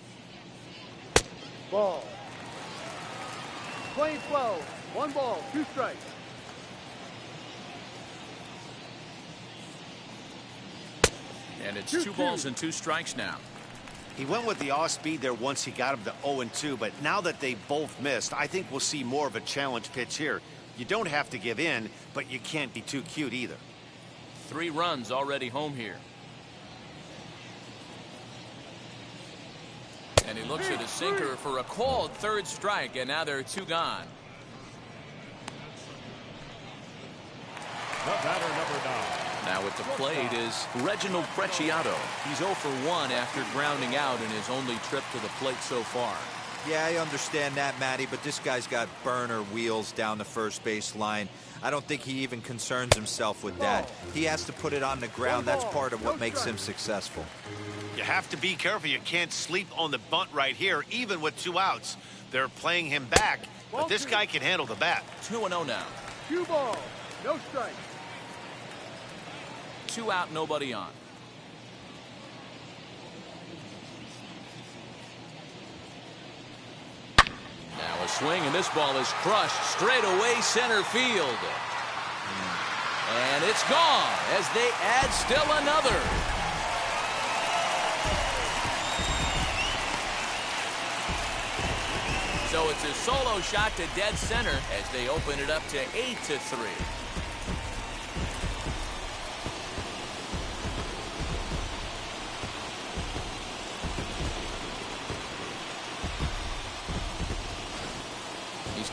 Ball. Playing 12. 1 ball, 2 strikes.
And it's 2 balls and 2 strikes now.
He went with the off speed there once he got him to 0-2, but now that they both missed, I think we'll see more of a challenge pitch here. You don't have to give in, but you can't be too cute either.
3 runs already home here. And he looks at a sinker for a called 3rd strike, and now there are 2 gone.
The batter, number 9.
Now at the plate is Reginald Preciado. He's 0 for 1 after grounding out in his only trip to the plate so far.
Yeah, I understand that, Matty, but this guy's got burner wheels down the first base line. I don't think he even concerns himself with that. He has to put it on the ground. That's part of what makes him successful.
You have to be careful. You can't sleep on the bunt right here, even with 2 outs. They're playing him back, but this guy can handle the bat.
2-0 now.
2 balls, no strikes.
2 out, nobody on. Now a swing, and this ball is crushed straight away center field. And it's gone as they add still another. So it's a solo shot to dead center as they open it up to 8-3.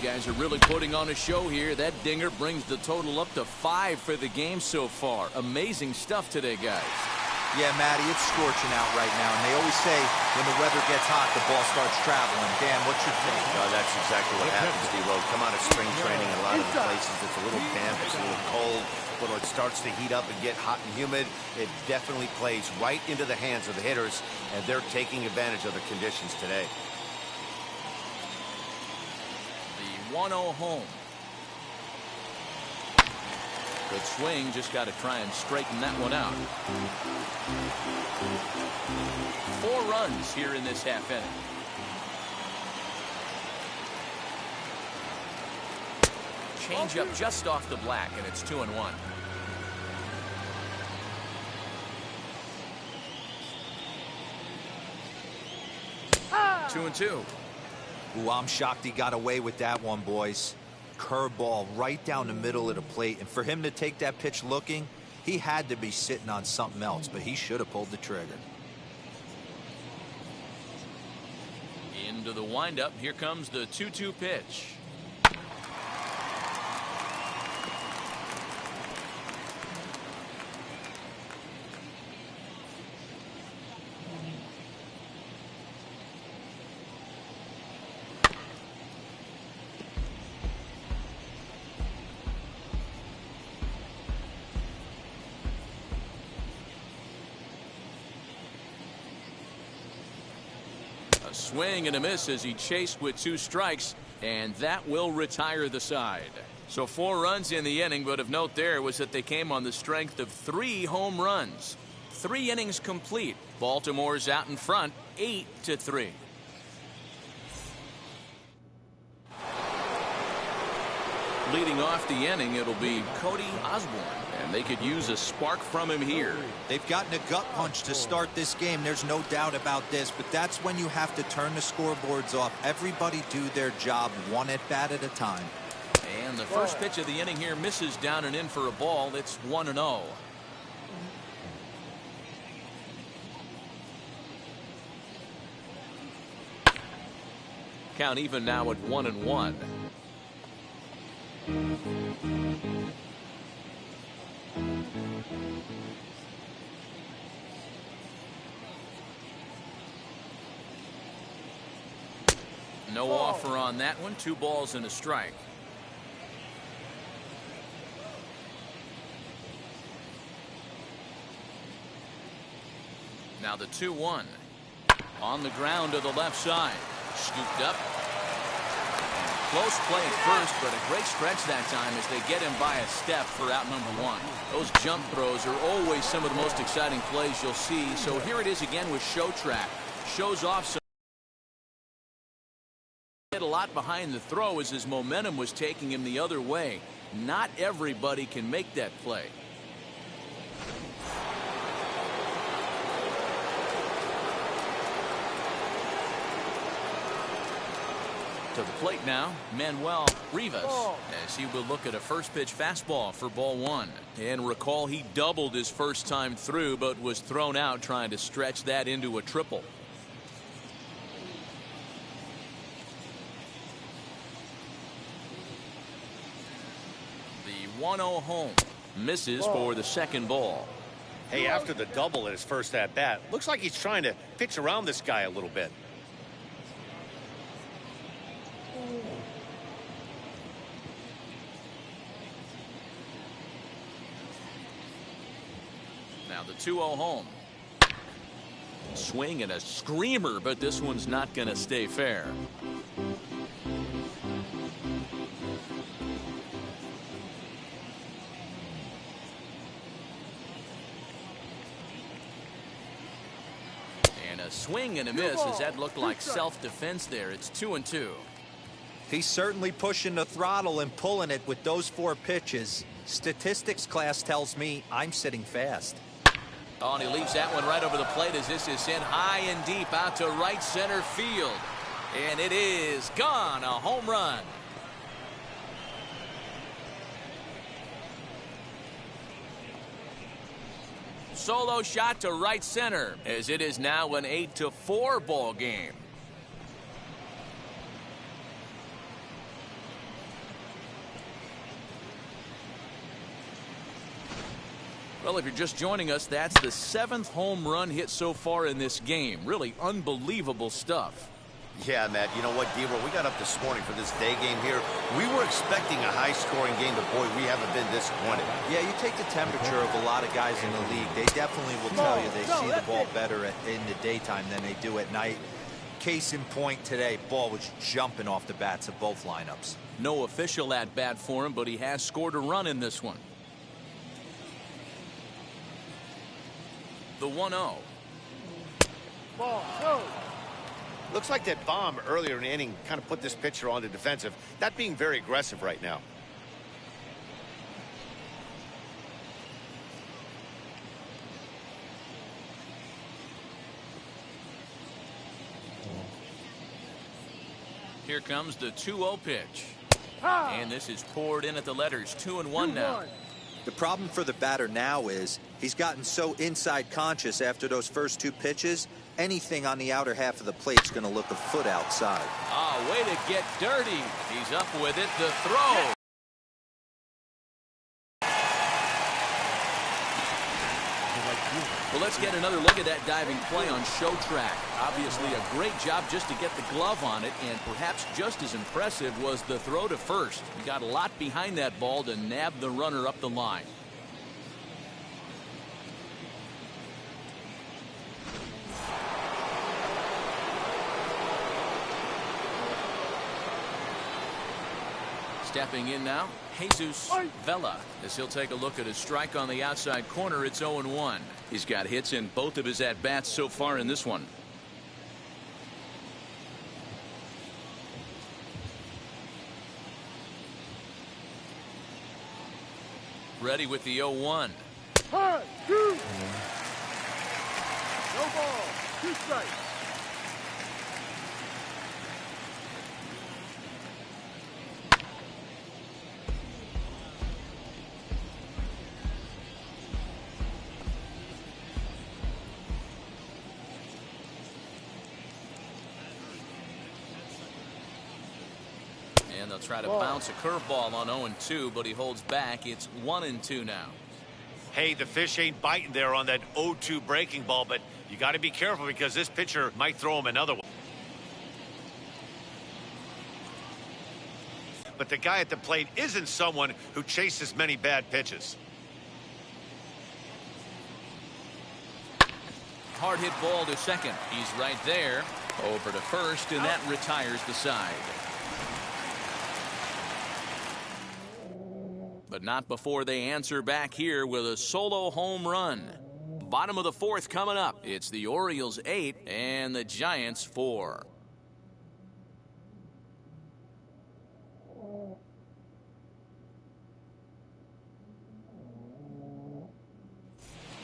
Guys are really putting on a show here. That dinger brings the total up to 5 for the game so far. Amazing stuff today, guys.
Yeah, Matty, it's scorching out right now, and they always say when the weather gets hot, the ball starts traveling. Dan, what's your take?
That's exactly what happens, D-Road. Come out of spring training, a lot of the places, it's a little damp, it's a little cold, but when it starts to heat up and get hot and humid, it definitely plays right into the hands of the hitters, and they're taking advantage of the conditions today.
1-0 home. Good swing, just got to try and straighten that one out. 4 runs here in this half inning. Change up just off the black, and it's 2-1. 2-2.
Ooh, I'm shocked he got away with that one, boys. Curveball right down the middle of the plate. And for him to take that pitch looking, he had to be sitting on something else, but he should have pulled the trigger.
Into the windup. Here comes the 2-2 pitch. Swing and a miss as he chased with 2 strikes, and that will retire the side. So 4 runs in the inning, but of note there was that they came on the strength of 3 home runs. 3 innings complete. Baltimore's out in front, 8-3. Leading off the inning, it'll be Cody Osborne, and they could use a spark from him here.
They've gotten a gut punch to start this game. There's no doubt about this, but that's when you have to turn the scoreboards off. Everybody do their job 1 at bat at a time.
And the first pitch of the inning here misses down and in for a ball. It's 1-0. Count even now at 1-1. No offer on that one. 2 balls and a strike. Now the 2-1 on the ground to the left side, scooped up and Close play at first, but a great stretch that time as they get him by a step for out number one. Those jump throws are always some of the most exciting plays you'll see. So here it is again with Show Track. Shows off some. A lot behind the throw as his momentum was taking him the other way. Not everybody can make that play. To the plate now, Manuel Rivas, as he will look at a first pitch fastball for ball one. And recall he doubled his first time through, but was thrown out trying to stretch that into a triple. The 1-0 home misses for the second ball.
Hey, after the double at his first at bat, looks like he's trying to pitch around this guy a little bit.
Now the 2-0 home. Swing and a screamer, but this one's not going to stay fair. And a swing and a miss as that looked like self-defense there. It's 2-2.
He's certainly pushing the throttle and pulling it with those 4 pitches. Statistics class tells me I'm sitting fast.
Oh, and he leaves that one right over the plate as this is sent high and deep out to right center field. And it is gone. A home run. Solo shot to right center as it is now an 8-4 ball game. Well, if you're just joining us, that's the 7th home run hit so far in this game. Really unbelievable stuff.
Yeah, Matt, you know what, D-Roll, we got up this morning for this day game here. We were expecting a high-scoring game, but, boy, we haven't been disappointed.
Yeah, you take the temperature of a lot of guys in the league. They definitely will tell you they see the ball better in the daytime than they do at night. Case in point today, ball was jumping off the bats of both lineups.
No official at-bat for him, but he has scored a run in this one. The 1-0.
Ball, go.
Looks like that bomb earlier in the inning kind of put this pitcher on the defensive. That being very aggressive right now.
Here comes the 2-0 pitch. And this is poured in at the letters. 2-1 now.
The problem for the batter now is he's gotten so inside conscious after those first 2 pitches. Anything on the outer half of the plate is going to look a foot outside.
Oh, way to get dirty. He's up with it. The throw. Well, let's get another look at that diving play on Show Track. Obviously a great job just to get the glove on it, and perhaps just as impressive was the throw to first. He got a lot behind that ball to nab the runner up the line. Stepping in now, Jesus Vela, as he'll take a look at his strike on the outside corner. It's 0-1. He's got hits in both of his at-bats so far in this one. Ready with the 0-1.
1, 2. No ball, 2 strikes.
And they'll try to bounce a curveball on 0-2, but he holds back. It's 1-2 now.
Hey, the fish ain't biting there on that 0-2 breaking ball, but you got to be careful because this pitcher might throw him another one. But the guy at the plate isn't someone who chases many bad pitches.
Hard hit ball to second. He's right there. Over to first, and that retires the side. but not before they answer back here with a solo home run. Bottom of the fourth coming up. It's the Orioles 8 and the Giants 4.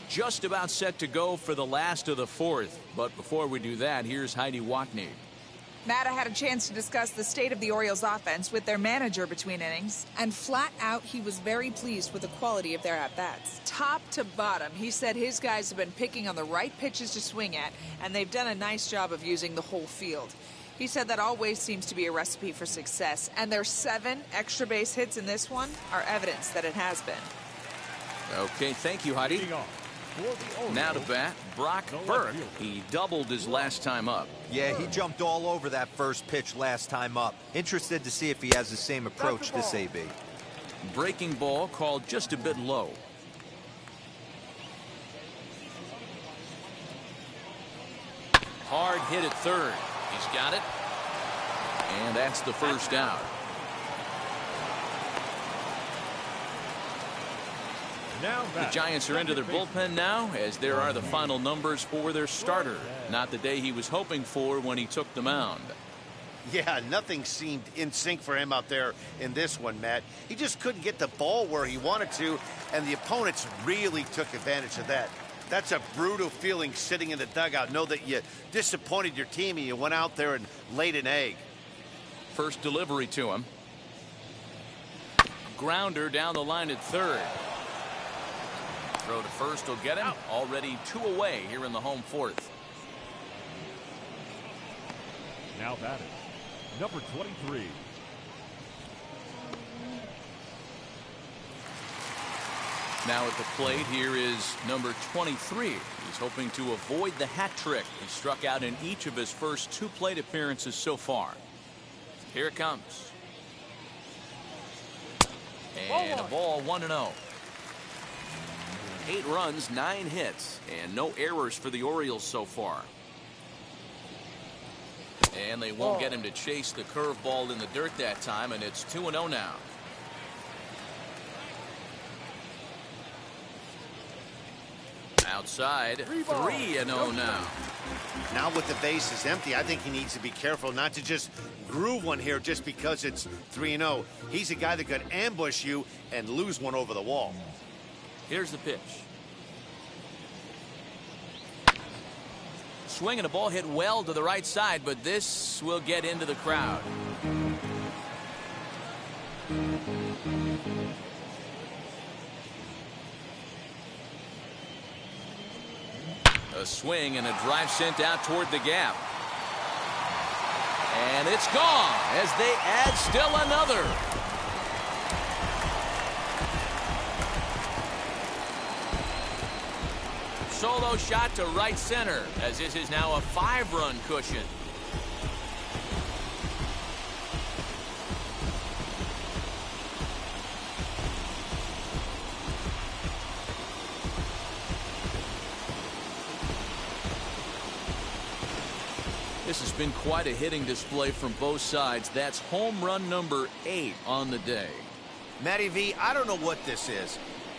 Just about set to go for the last of the fourth. But before we do that, here's Heidi Watney.
Matt, I had a chance to discuss the state of the Orioles offense with their manager between innings, and flat out, he was very pleased with the quality of their at-bats. Top to bottom, he said his guys have been picking on the right pitches to swing at, and they've done a nice job of using the whole field. He said that always seems to be a recipe for success, and their 7 extra base hits in this one are evidence that it has been.
Okay, thank you, Heidi. Now to bat, Brock Burke. He doubled his last time up.
Yeah, he jumped all over that first pitch last time up. Interested to see if he has the same approach this AB.
Breaking ball called just a bit low. Hard hit at third. He's got it. And that's the first out. The Giants are into their bullpen now, as there are the final numbers for their starter. Not the day he was hoping for when he took the mound.
Yeah, nothing seemed in sync for him out there in this one, Matt. He just couldn't get the ball where he wanted to, and the opponents really took advantage of that. That's a brutal feeling sitting in the dugout. Know that you disappointed your team and you went out there and laid an egg.
First delivery to him. Grounder down the line at third. Throw to first will get him. Already 2 away here in the home fourth.
Now batting, number 23.
Now at the plate, here is number 23. He's hoping to avoid the hat trick. He struck out in each of his first 2 plate appearances so far. Here it comes. And a ball 1-0. 8 runs, 9 hits, and no errors for the Orioles so far. And they won't get him to chase the curveball in the dirt that time, and it's 2-0 now. Outside, 3-0 now.
Now with the bases empty, I think he needs to be careful not to just groove one here just because it's 3-0. He's a guy that could ambush you and lose one over the wall.
Here's the pitch. Swing and a ball hit well to the right side, but this will get into the crowd. A swing and a drive sent out toward the gap. And it's gone as they add still another. Solo shot to right center, as this is now a 5-run cushion. This has been quite a hitting display from both sides. That's home run number 8 on the day.
Matty V, I don't know what this is.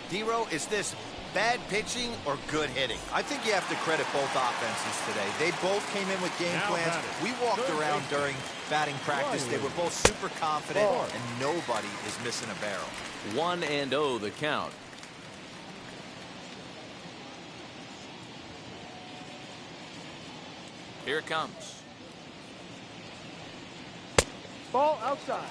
D-Row, is this bad pitching or good hitting?
I think you have to credit both offenses today. They both came in with game plans. We walked around during batting practice. They were both super confident, and nobody is missing a barrel.
1-0 the count. Here it comes.
Ball outside.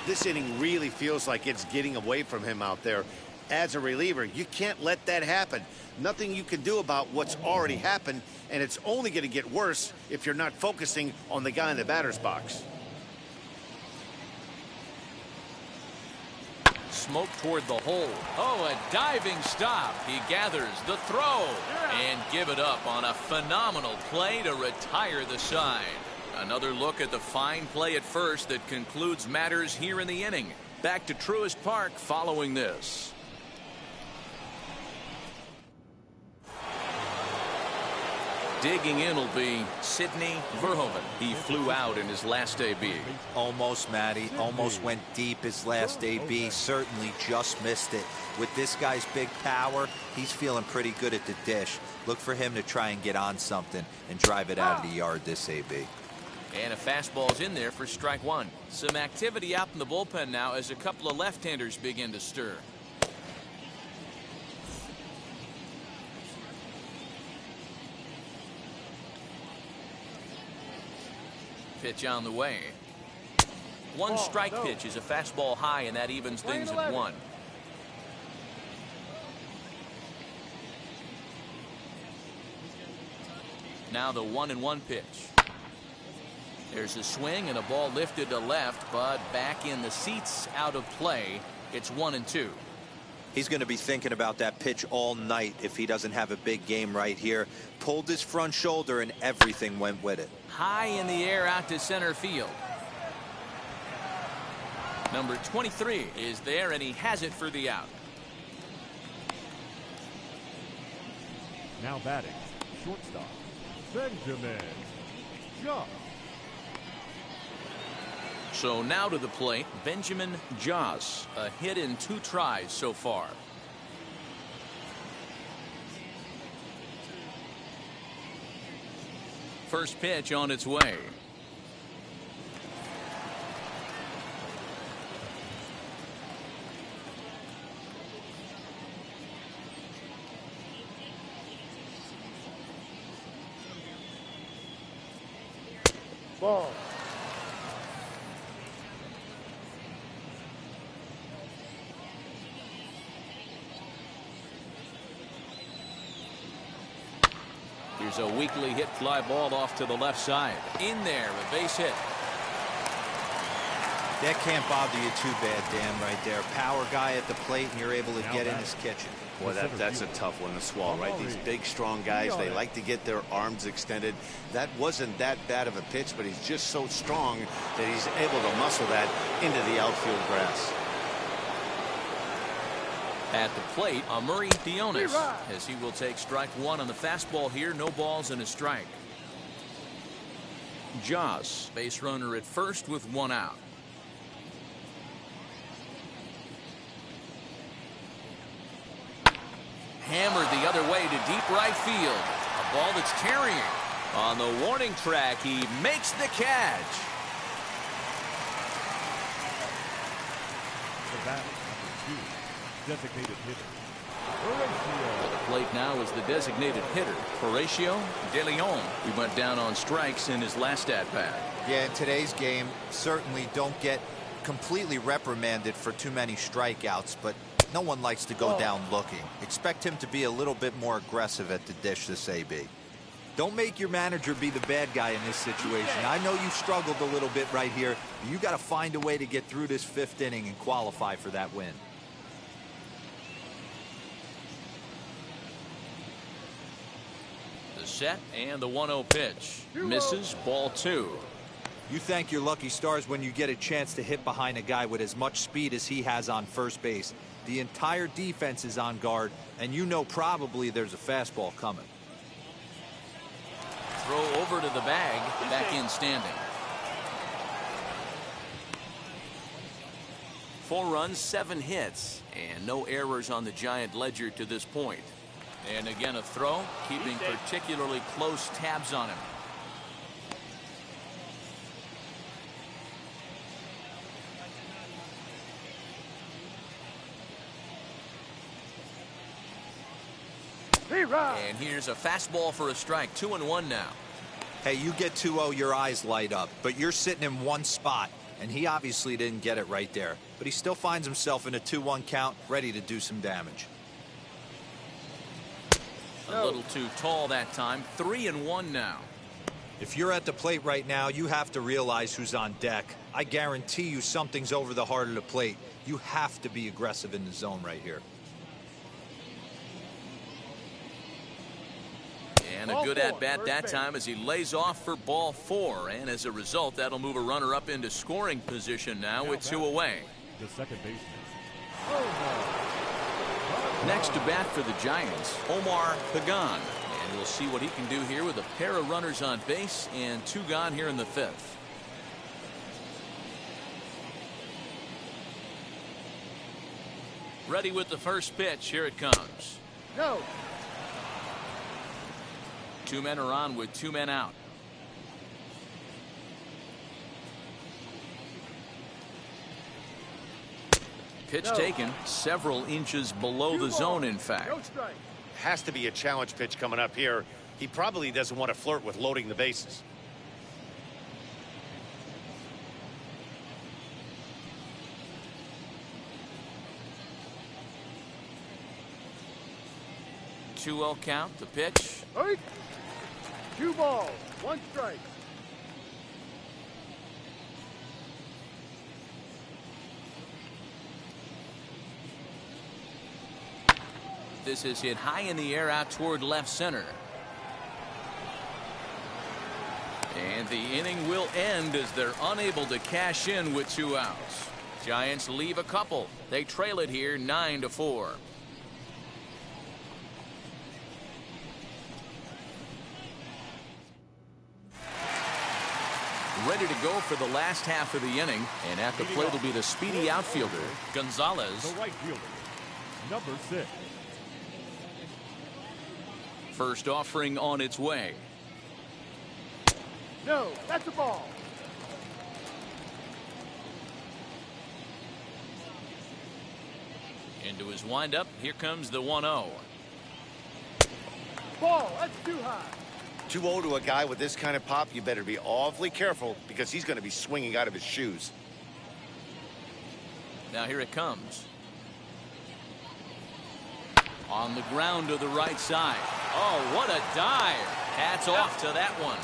This inning really feels like it's getting away from him out there. As a reliever, you can't let that happen. Nothing you can do about what's already happened, and it's only going to get worse if you're not focusing on the guy in the batter's box.
Smoke toward the hole. Oh, a diving stop. He gathers the throw and give it up on a phenomenal play to retire the side. Another look at the fine play at first that concludes matters here in the inning. Back to Truist Park following this. Digging in will be Sidney Verhoeven. He flew out in his last AB.
Almost, Matty. Almost went deep his last AB. Certainly just missed it. With this guy's big power, he's feeling pretty good at the dish. Look for him to try and get on something and drive it out of the yard this AB.
And a fastball's in there for strike one. Some activity out in the bullpen now as a couple of left-handers begin to stir. Pitch on the way. One strike pitch is a fastball high, and that evens things at one. Now the 1-1 pitch. There's a swing and a ball lifted to left, but back in the seats, out of play. It's 1-2.
He's going to be thinking about that pitch all night if he doesn't have a big game right here. Pulled his front shoulder and everything went with it.
High in the air out to center field. Number 23 is there, and he has it for the out.
Now batting, shortstop, Benjamin Joss.
So now to the plate, Benjamin Joss. A hit in 2 tries so far. First pitch on its way.
Ball.
Here's a weakly hit fly ball off to the left side. In there, a base hit.
That can't bother you too bad, Dan, right there. Power guy at the plate, and you're able to get in his kitchen.
Boy, that's a tough one to swallow, right? These big, strong guys, they like to get their arms extended. That wasn't that bad of a pitch, but he's just so strong that he's able to muscle that into the outfield grass.
At the plate, Amuri Dionis, as he will take strike one on the fastball here. No balls and a strike. Joss, base runner at first with 1 out. Hammered the other way to deep right field. A ball that's carrying. On the warning track, he makes the catch.
The bat, number 2, designated hitter, Horatio.
At the plate now is the designated hitter, Horatio De Leon. He went down on strikes in his last at-bat.
Yeah, in today's game, certainly don't get completely reprimanded for too many strikeouts, but no one likes to go down looking. Expect him to be a little bit more aggressive at the dish this AB. Don't make your manager be the bad guy in this situation. I know you struggled a little bit right here. But you got to find a way to get through this 5th inning and qualify for that win.
The set and the 1-0 pitch. Misses, ball 2.
You thank your lucky stars when you get a chance to hit behind a guy with as much speed as he has on first base. The entire defense is on guard, and you know probably there's a fastball coming.
Throw over to the bag, back in standing. 4 runs, 7 hits, and no errors on the Giant ledger to this point. And again a throw, keeping particularly close tabs on him. And here's a fastball for a strike. 2-1 now.
Hey, you get 2-0, your eyes light up, but you're sitting in one spot, and he obviously didn't get it right there. But he still finds himself in a 2-1 count, ready to do some damage.
A little too tall that time. 3-1 now.
If you're at the plate right now, you have to realize who's on deck. I guarantee you something's over the heart of the plate. You have to be aggressive in the zone right here.
And a good at-bat that time as he lays off for ball 4. And as a result, that'll move a runner up into scoring position now with 2 away.
The second baseman.
Next to bat for the Giants, Omar Pagan. And we'll see what he can do here with a pair of runners on base and 2 gone here in the 5th. Ready with the first pitch. Here it comes.
No.
2 men are on with 2 men out. Pitch taken several inches below the zone, in fact.
No strike.
Has to be a challenge pitch coming up here. He probably doesn't want to flirt with loading the bases.
Two-0 count. The pitch.
Hey. 2 balls, 1 strike.
This is hit high in the air out toward left center. And the inning will end as they're unable to cash in with 2 outs. Giants leave a couple. They trail it here 9-4. Ready to go for the last half of the inning, and at the plate will be the speedy outfielder, Gonzalez.
The right fielder, number 6.
First offering on its way.
No, that's a ball.
Into his windup, here comes the 1-0.
Ball, that's too high.
2-0 to a guy with this kind of pop, you better be awfully careful because he's going to be swinging out of his shoes.
Now here it comes. On the ground to the right side. Oh, what a dive. Hats off to that one.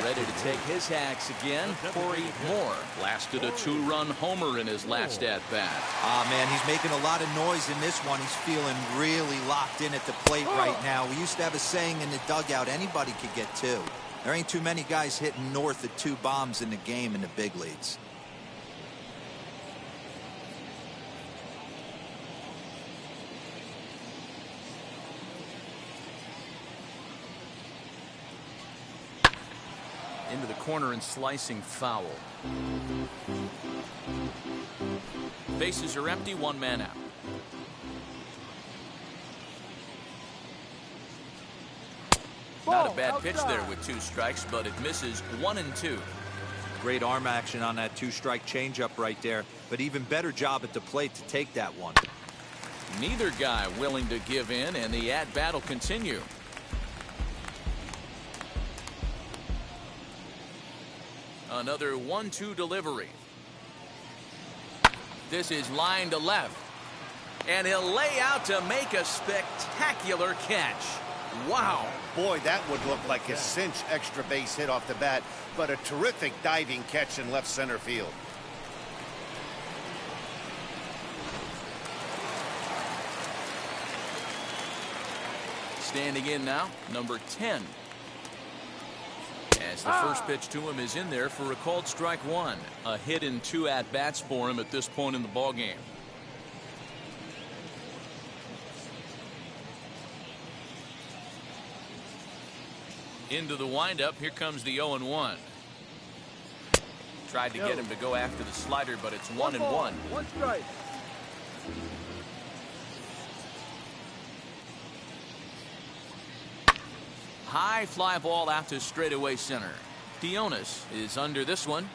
Ready to take his hacks again. Corey Moore lasted a 2-run homer in his last at-bat.
Ah, man, he's making a lot of noise in this one. He's feeling really locked in at the plate right now. We used to have a saying in the dugout, anybody could get 2. There ain't too many guys hitting north of 2 bombs in the game in the big leagues.
Into the corner and slicing foul. Bases are empty, 1 man out. Not a bad pitch there with 2 strikes, but it misses 1 and 2.
Great arm action on that 2-strike changeup right there, but even better job at the plate to take that one.
Neither guy willing to give in, and the at-bat will continue. Another 1-2 delivery. This is line to left. And he'll lay out to make a spectacular catch. Wow.
Boy, that would look like a cinch extra base hit off the bat, but a terrific diving catch in left center field.
Standing in now, number 10. As the first pitch to him is in there for a called strike 1. A hit in 2 at-bats for him at this point in the ballgame. Into the windup, here comes the 0-1. Tried to get him to go after the slider, but it's 1-1.
1 strike.
High fly ball out to straightaway center. Dionis is under this one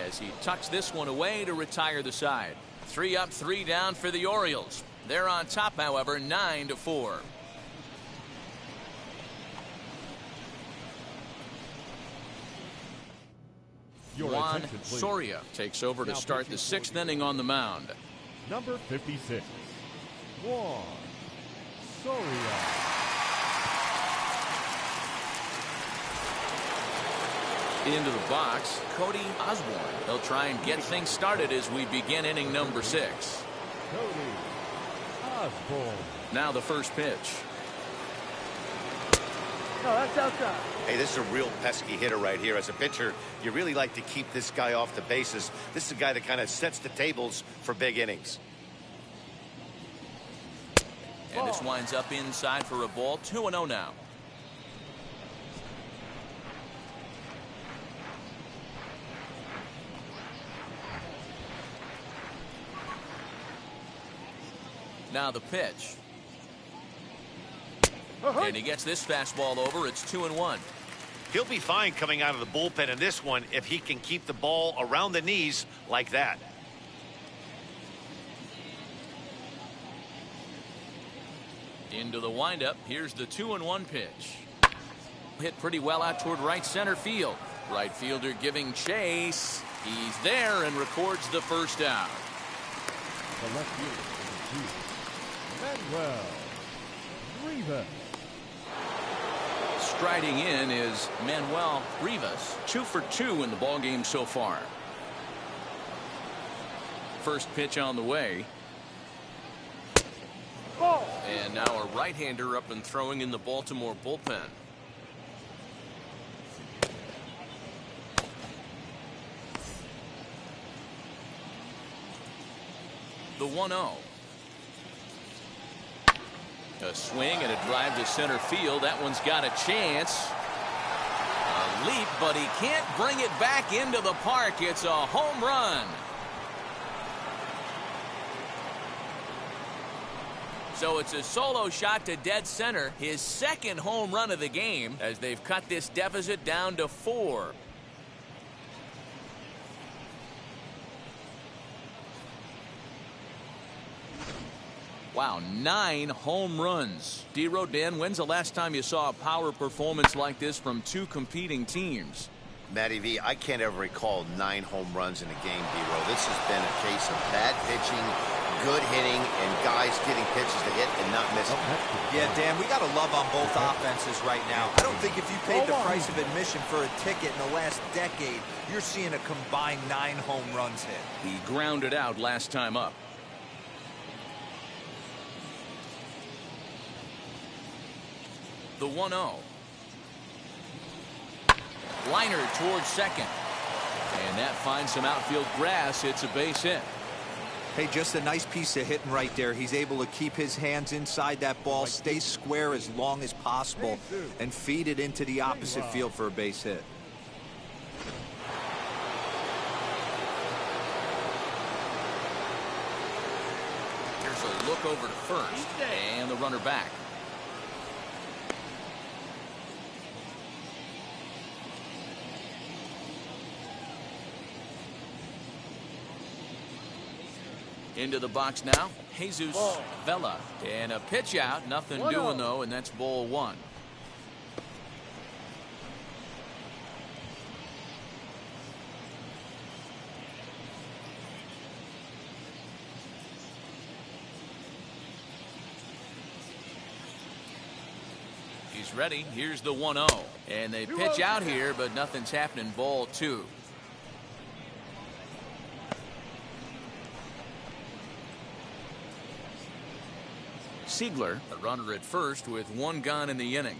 as he tucks this one away to retire the side. 3 up, 3 down for the Orioles. They're on top, however, 9-4. Juan Soria takes over to start the 6th inning on the mound.
Number 56, Juan Soria.
Into the box, Cody Osborne. They'll try and get things started as we begin inning number 6.
Cody Osborne.
Now the first pitch.
No, that's outside.
Hey, this is a real pesky hitter right here. As a pitcher, you really like to keep this guy off the bases. This is a guy that kind of sets the tables for big innings.
And this winds up inside for a ball. 2-0 now. Now the pitch. And he gets this fastball over. It's 2-1.
He'll be fine coming out of the bullpen in this one if he can keep the ball around the knees like that.
Into the windup. Here's the 2-1 pitch. Hit pretty well out toward right center field. Right fielder giving chase. He's there and records the first out.
The left fielder, Manuel Rivas.
Striding in is Manuel Rivas. 2 for 2 in the ballgame so far. First pitch on the way.
And now a right-hander up and throwing in the Baltimore bullpen.
The 1-0. A swing and a drive to center field. That one's got a chance. A leap, but he can't bring it back into the park. It's a home run. So it's a solo shot to dead center. His second home run of the game as they've cut this deficit down to 4. Wow, 9 home runs. D-Rodin, when's the last time you saw a power performance like this from 2 competing teams?
Matty V, I can't ever recall 9 home runs in a game, D-Ro. This has been a case of bad pitching, good hitting, and guys getting pitches to hit and not missing.
Yeah, Dan, we got to love on both offenses right now. I don't think if you paid the price of admission for a ticket in the last decade, you're seeing a combined 9 home runs hit.
He grounded out last time up. The 1-0. Liner towards second. And that finds some outfield grass. It's a base hit.
Hey, just a nice piece of hitting right there. He's able to keep his hands inside that ball, stay square as long as possible, and feed it into the opposite field for a base hit.
Here's a look over to first. And the runner back. Into the box now, Jesus Vela. And a pitch out, nothing doing though, and that's ball 1. He's ready. Here's the 1-0. And they pitch out here, but nothing's happening. Ball 2. Siegler, a runner at first with 1 gone in the inning.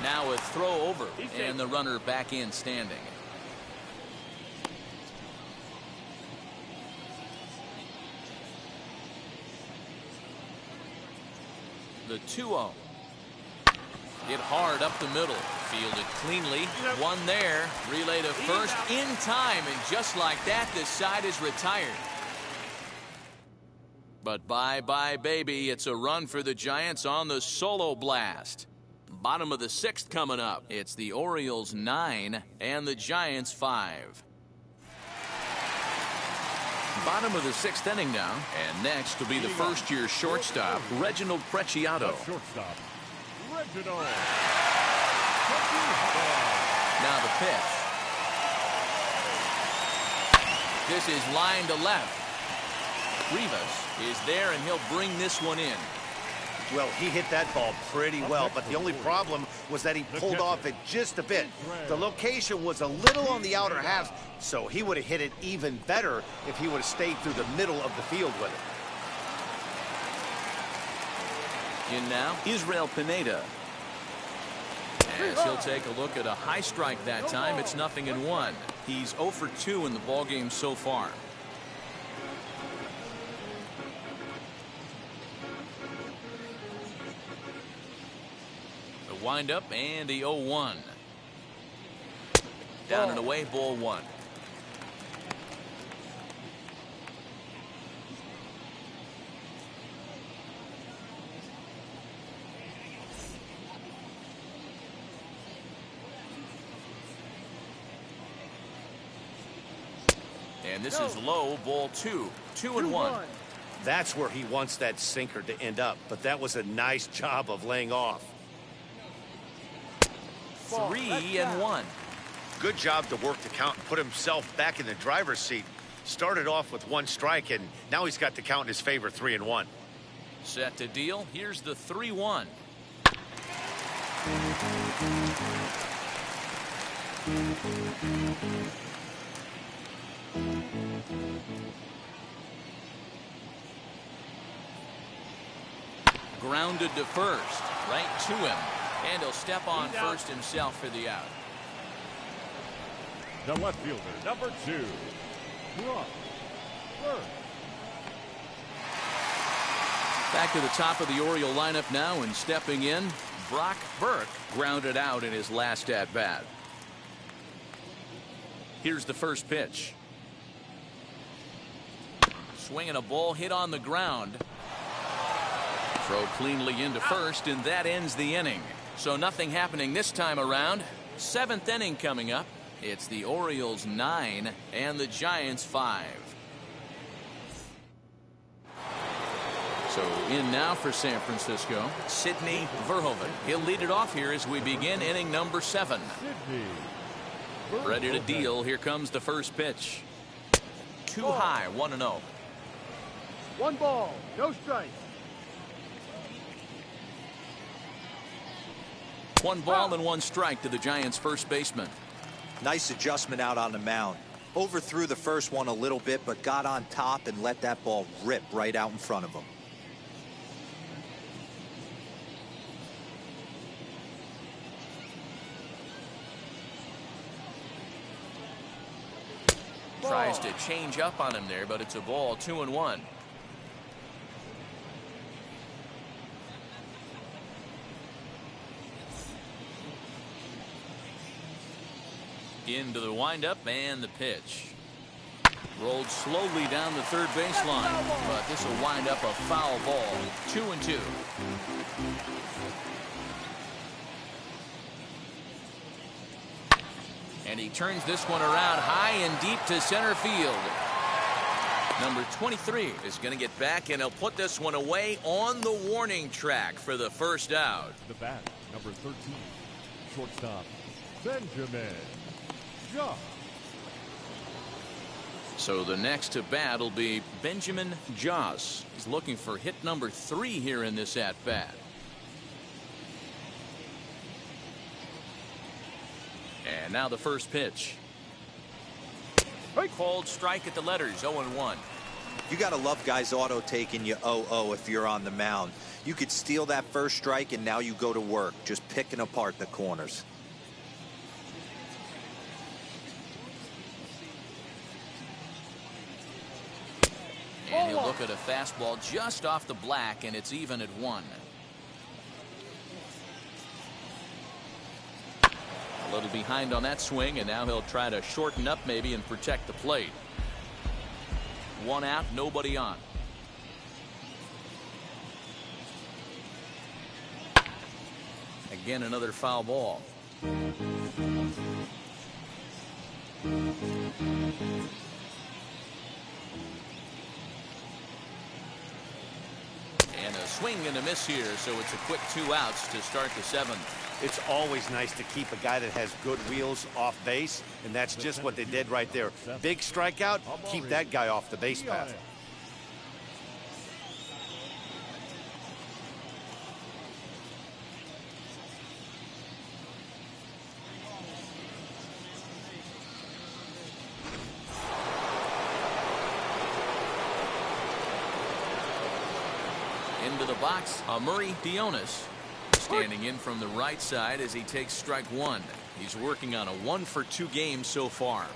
Now a throw over and the runner back in standing. The 2-0. Hit hard up the middle. Fielded cleanly. One there. Relay to first in time, and just like that, the side is retired. But bye-bye, baby. It's a run for the Giants on the solo blast. Bottom of the 6th coming up. It's the Orioles 9 and the Giants 5. Bottom of the 6th inning now. And next will be the first-year shortstop, Reginald Preciado.
Shortstop, Reginald.
Now the pitch. This is line to left. Rivas is there, and he'll bring this one in.
Well, he hit that ball pretty well, but the only problem was that he pulled off it just a bit. The location was a little on the outer half, so he would have hit it even better if he would have stayed through the middle of the field with it.
In now, Israel Pineda. As he'll take a look at a high strike that time. It's 0-1. He's 0 for 2 in the ballgame so far. windup and the 0-1. Down and away, ball 1. And this is low, ball 2. 2-1.
That's where he wants that sinker to end up, but that was a nice job of laying off.
3-1.
Good job to work the count and put himself back in the driver's seat. Started off with 1 strike, and now he's got the count in his favor, 3-1.
Set to deal. Here's the 3-1. Grounded to first, right to him, and he'll step on first himself for the out.
The left fielder, number 2, Brock Burke.
Back to the top of the Oriole lineup now, and stepping in, Brock Burke grounded out in his last at bat. Here's the first pitch. Swinging a ball hit on the ground. Throw cleanly into first, and that ends the inning. So nothing happening this time around. 7th inning coming up. It's the Orioles 9 and the Giants 5. So in now for San Francisco, Sidney Verhoeven. He'll lead it off here as we begin inning number 7. Ready to deal. Here comes the first pitch. Too high, 1-0.
1 ball, no strike.
1 ball and 1 strike to the Giants' first baseman.
Nice adjustment out on the mound. Overthrew the first one a little bit, but got on top and let that ball rip right out in front of him.
Tries to change up on him there, but it's a ball, 2-1. Into the windup and the pitch. Rolled slowly down the third baseline, but this will wind up a foul ball. 2-2. And he turns this one around high and deep to center field. Number 23 is going to get back, and he'll put this one away on the warning track for the first out.
The bat, number 13, shortstop, Benjamin Joss.
So the next to bat will be Benjamin Joss. He's looking for hit number 3 here in this at bat. And now the first pitch. Called strike at the letters, 0-1.
You got to love guys auto taking you 0-0 if you're on the mound. You could steal that first strike, and now you go to work, just picking apart the corners.
And he'll look at a fastball just off the black, and it's even at 1. A little behind on that swing, and now he'll try to shorten up maybe and protect the plate. 1 out, nobody on. Again, another foul ball. And a swing and a miss here, so it's a quick 2 outs to start the 7th.
It's always nice to keep a guy that has good wheels off base, and that's just what they did right there. Big strikeout, keep that guy off the base path.
Into the box, Murray Dionis. Standing in from the right side as he takes strike 1. He's working on a 1-for-2 game so far.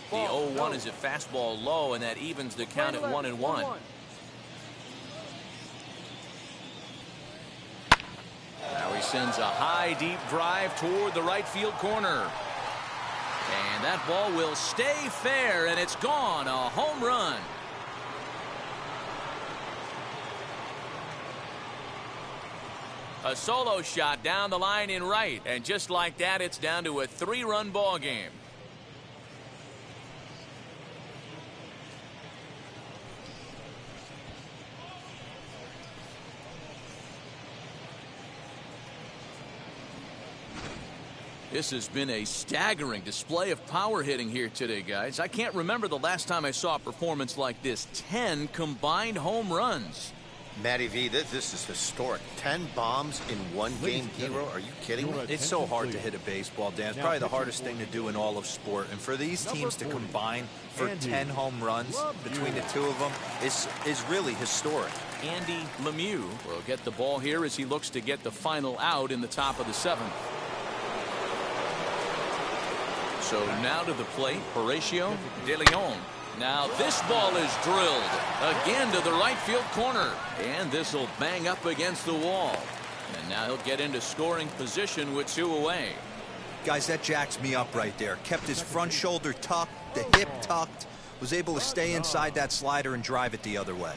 The 0-1 is a fastball low, and that evens the count at 1-1. Now he sends a high, deep drive toward the right field corner. And that ball will stay fair, and it's gone. A home run. A solo shot down the line in right. And just like that, it's down to a 3-run ball game. This has been a staggering display of power hitting here today, guys. I can't remember the last time I saw a performance like this. 10 combined home runs.
Matty V, this is historic. 10 bombs in one game, Hero. Are you kidding me?
It's so hard to hit a baseball, Dan. It's probably the hardest thing to do in all of sport. And for these teams to combine for 10 home runs between the two of them is really historic.
Andy Lemieux will get the ball here as he looks to get the final out in the top of the 7th. So now to the plate, Horatio De Leon. Now this ball is drilled again to the right field corner. And this will bang up against the wall. And now he'll get into scoring position with 2 away.
Guys, that jacks me up right there. Kept his front shoulder tucked, the hip tucked, was able to stay inside that slider and drive it the other way.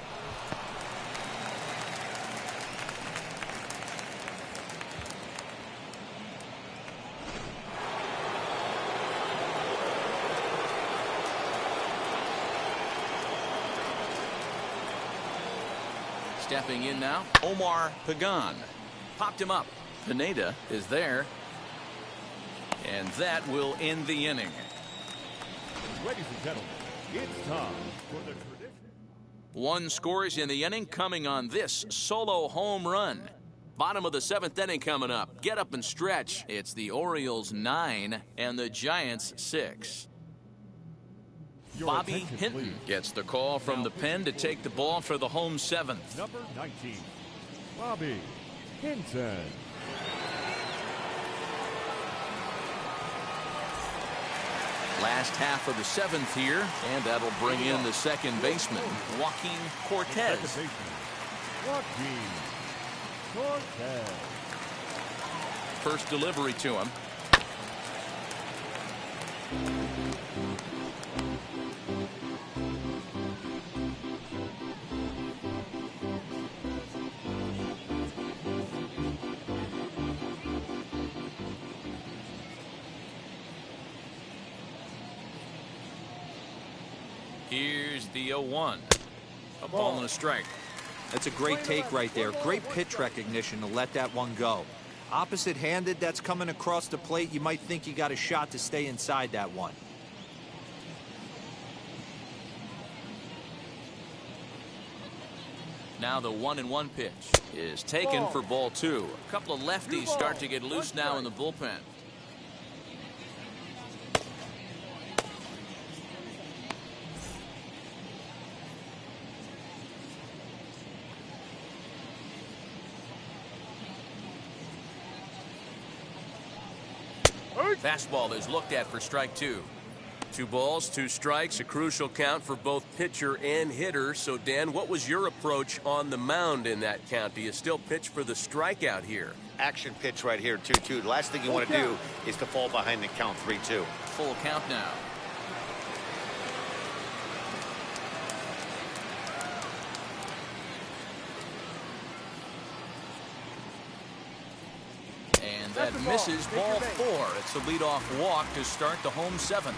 Stepping in now, Omar Pagan. Popped him up. Pineda is there. And that will end the inning.
Ladies and gentlemen, it's time for the tradition.
1 scores in the inning coming on this solo home run. Bottom of the 7th inning coming up. Get up and stretch. It's the Orioles 9 and the Giants 6. Bobby Hinton gets the call from the pen to take the ball for the home 7th.
Number 19, Bobby Hinton.
Last half of the 7th here, and that'll bring in the second baseman, Joaquin Cortez.
Second baseman, Joaquin Cortez.
First delivery to him. Here's the 0-1. A ball and a strike.
That's a great take right there. Great pitch recognition to let that one go. Opposite-handed, that's coming across the plate. You might think you got a shot to stay inside that one.
Now the 1-1 pitch is taken for ball 2. A couple of lefties start to get loose now in the bullpen. Fastball is looked at for strike 2.
2 balls, 2 strikes, a crucial count for both pitcher and hitter. So, Dan, what was your approach on the mound in that count? Do you still pitch for the strikeout here?
Action pitch right here, 2-2. The last thing you want to do is to fall behind the count 3-2.
Full count now. And that misses ball 4. It's a leadoff walk to start the home 7th.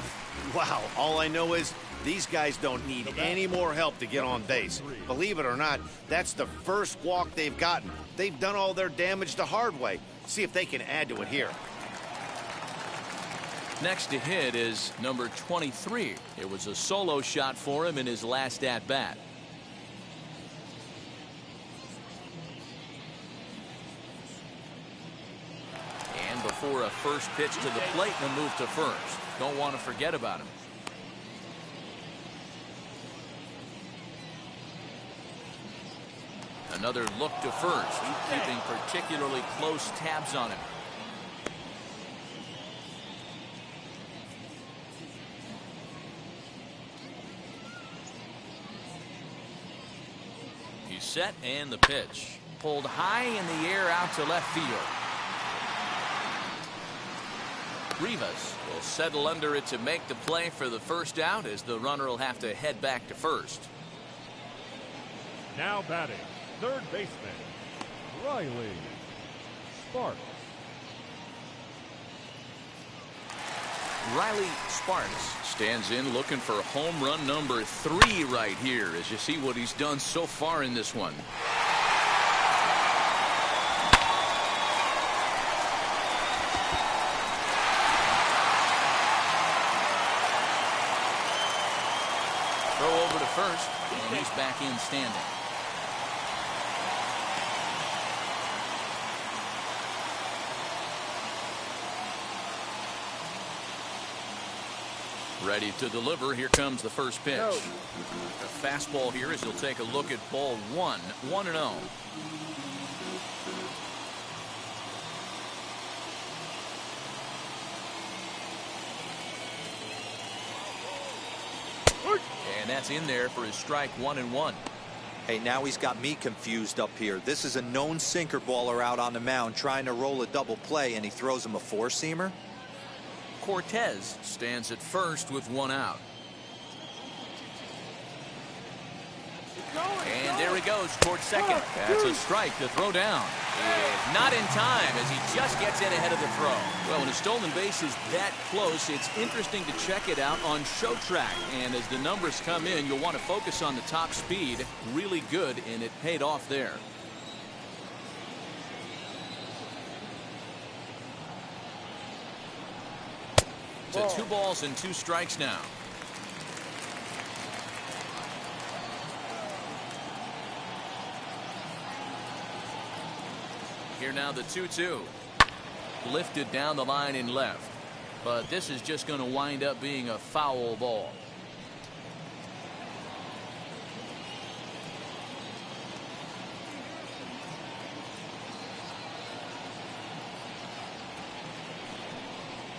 Wow, all I know is these guys don't need any more help to get on base. Believe it or not, that's the first walk they've gotten. They've done all their damage the hard way. See if they can add to it here.
Next to hit is number 23. It was a solo shot for him in his last at-bat. And before a first pitch to the plate, we'll move to first. Don't want to forget about him. Another look to first, keeping particularly close tabs on him. set and the pitch. Pulled high in the air out to left field. Rivas will settle under it to make the play for the first out, as the runner will have to head back to first.
Now batting, third baseman, Riley Sparks.
Riley Sparks stands in looking for home run number 3 right here, as you see what he's done so far in this one. Throw over to first, and he's back in standing. Ready to deliver. Here comes the first pitch. A fastball here as he'll take a look at ball 1, 1-0. And that's in there for his strike 1-1.
Hey, now he's got me confused up here. This is a known sinker baller out on the mound trying to roll a double play, and he throws him a four-seamer.
Cortez stands at first with 1 out. And there he goes towards second. That's a strike to throw down. Not in time, as he just gets in ahead of the throw. Well, when a stolen base is that close, it's interesting to check it out on Show Track. And as the numbers come in, you'll want to focus on the top speed. Really good, and it paid off there. To 2 balls and 2 strikes now. Here now the 2-2. Lifted down the line in left. But this is just going to wind up being a foul ball.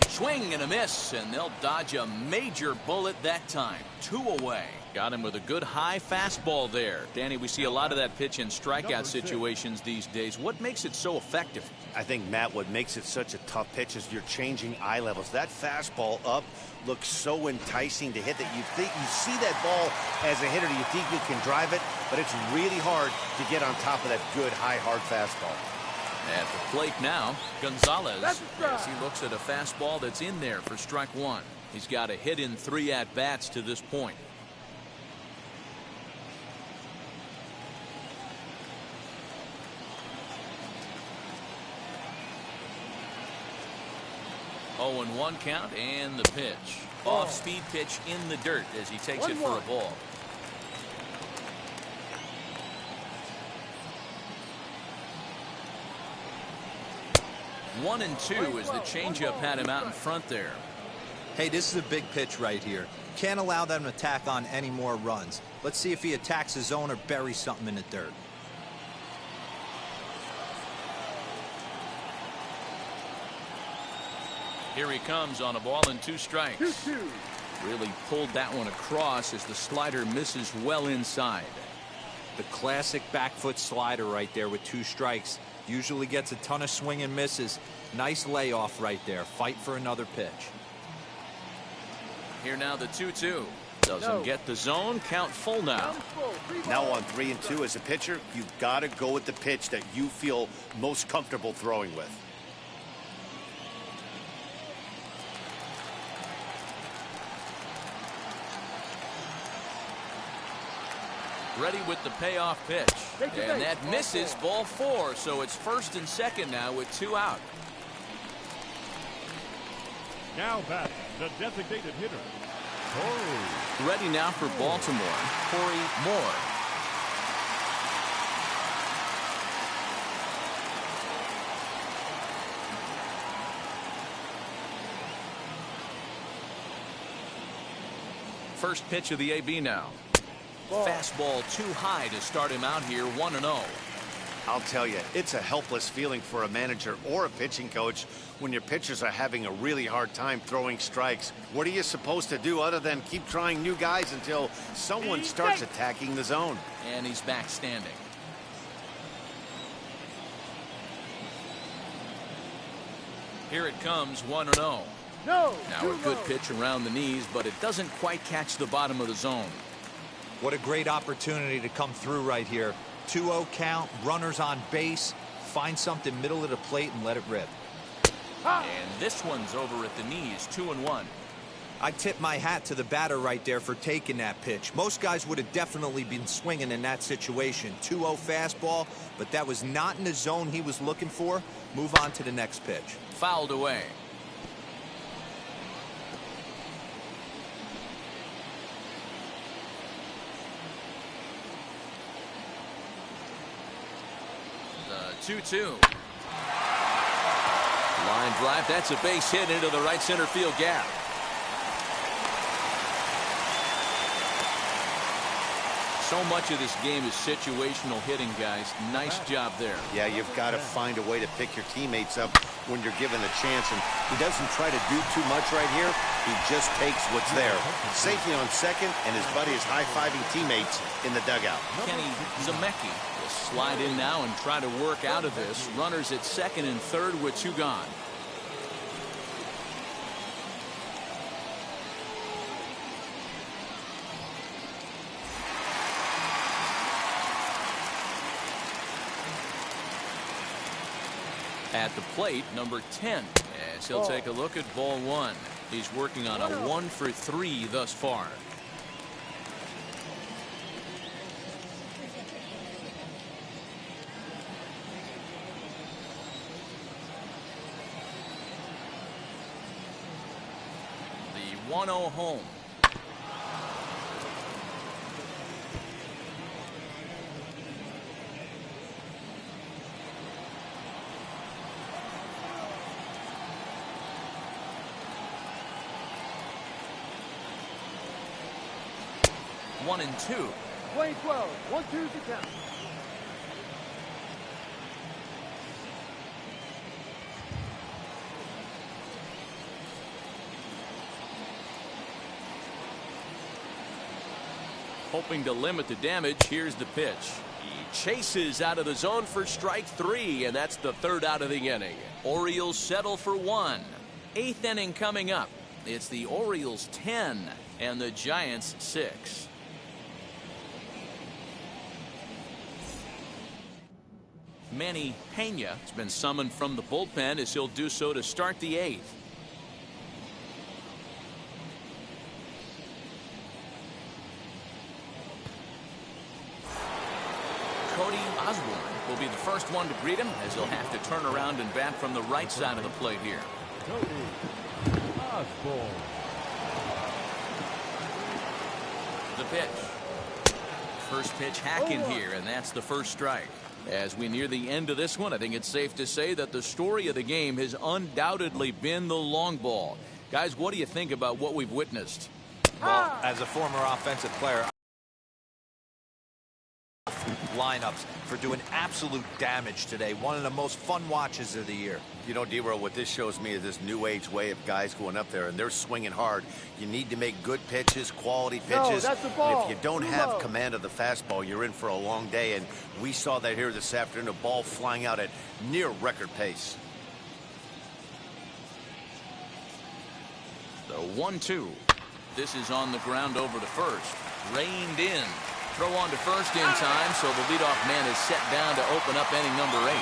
Swing and a miss, and they'll dodge a major bullet that time. 2 away. Got him with a good high fastball there. Danny, we see a lot of that pitch in strikeout situations these days. What makes it so effective?
I think, Matt, what makes it such a tough pitch is you're changing eye levels. That fastball up looks so enticing to hit that you think you see that ball as a hitter, you think you can drive it, but it's really hard to get on top of that good high hard fastball.
At the plate now, Gonzalez, as he looks at a fastball that's in there for strike 1. He's got a hit in 3 at-bats to this point. Oh, and 1 count, and the pitch. Off-speed pitch in the dirt as he takes it for a ball. One and 2 as the changeup had him out in front there.
Hey, this is a big pitch right here. Can't allow them to tack on any more runs. Let's see if he attacks his zone or buries something in the dirt.
Here he comes on a ball and 2 strikes.
2-2.
Really pulled that one across as the slider misses well inside.
The classic back foot slider right there with 2 strikes. Usually gets a ton of swing and misses. Nice layoff right there. Fight for another pitch.
Here now the 2-2. Doesn't get the zone. Count full now.
Now on 3 and 2 as a pitcher, you've got to go with the pitch that you feel most comfortable throwing with.
Ready with the payoff pitch. And that misses, ball 4. So it's first and second now with 2 out.
Now batting, the designated hitter, Corey.
Ready now for Baltimore, Corey Moore. First pitch of the AB now. Fastball too high to start him out here, 1-0.
I'll tell you, it's a helpless feeling for a manager or a pitching coach when your pitchers are having a really hard time throwing strikes. What are you supposed to do other than keep trying new guys until someone starts attacking the zone?
And he's back standing. Here it comes, 1-0.
No.
Now a good pitch around the knees, but it doesn't quite catch the bottom of the zone.
What a great opportunity to come through right here. 2-0 count, runners on base. Find something middle of the plate and let it rip.
And this one's over at the knees, 2-1.
I tip my hat to the batter right there for taking that pitch. Most guys would have definitely been swinging in that situation. 2-0 fastball, but that was not in the zone he was looking for. Move on to the next pitch.
Fouled away. The 2-2. Line drive. That's a base hit into the right center field gap. So much of this game is situational hitting, guys. Nice job there.
Yeah, you've got to find a way to pick your teammates up when you're given a chance. And he doesn't try to do too much right here. He just takes what's there. Safely on second, and his buddy is high-fiving teammates in the dugout.
Kenny Zemecki will slide in now and try to work out of this. Runners at second and third with 2 gone. At the plate, number 10, as he'll take a look at ball 1. He's working on a 1 for 3 thus far. The 1-0 home. One and 2.
20-12. 1-2 to count.
Hoping to limit the damage. Here's the pitch. He chases out of the zone for strike 3, and that's the 3rd out of the inning. Orioles settle for 1. 8th inning coming up. It's the Orioles 10 and the Giants 6. Manny Pena has been summoned from the bullpen as he'll do so to start the 8th. Cody Osborne will be the first one to greet him as he'll have to turn around and bat from the right side of the plate here.
Cody Osborne.
The pitch. First pitch hack in here, and that's the first strike. As we near the end of this one, I think it's safe to say that the story of the game has undoubtedly been the long ball. Guys, what do you think about what we've witnessed?
Well, as a former offensive player, lineups for doing absolute damage today. One of the most fun watches of the year.
You know, D-Roll, what this shows me is this new age way of guys going up there, and they're swinging hard. You need to make good pitches, quality pitches.
That's the ball.
And if you don't have command of the fastball, you're in for a long day, and we saw that here this afternoon, a ball flying out at near record pace.
The 1-2. This is on the ground over to first. Reined in. Throw on to first in time, so the leadoff man is set down to open up inning number 8.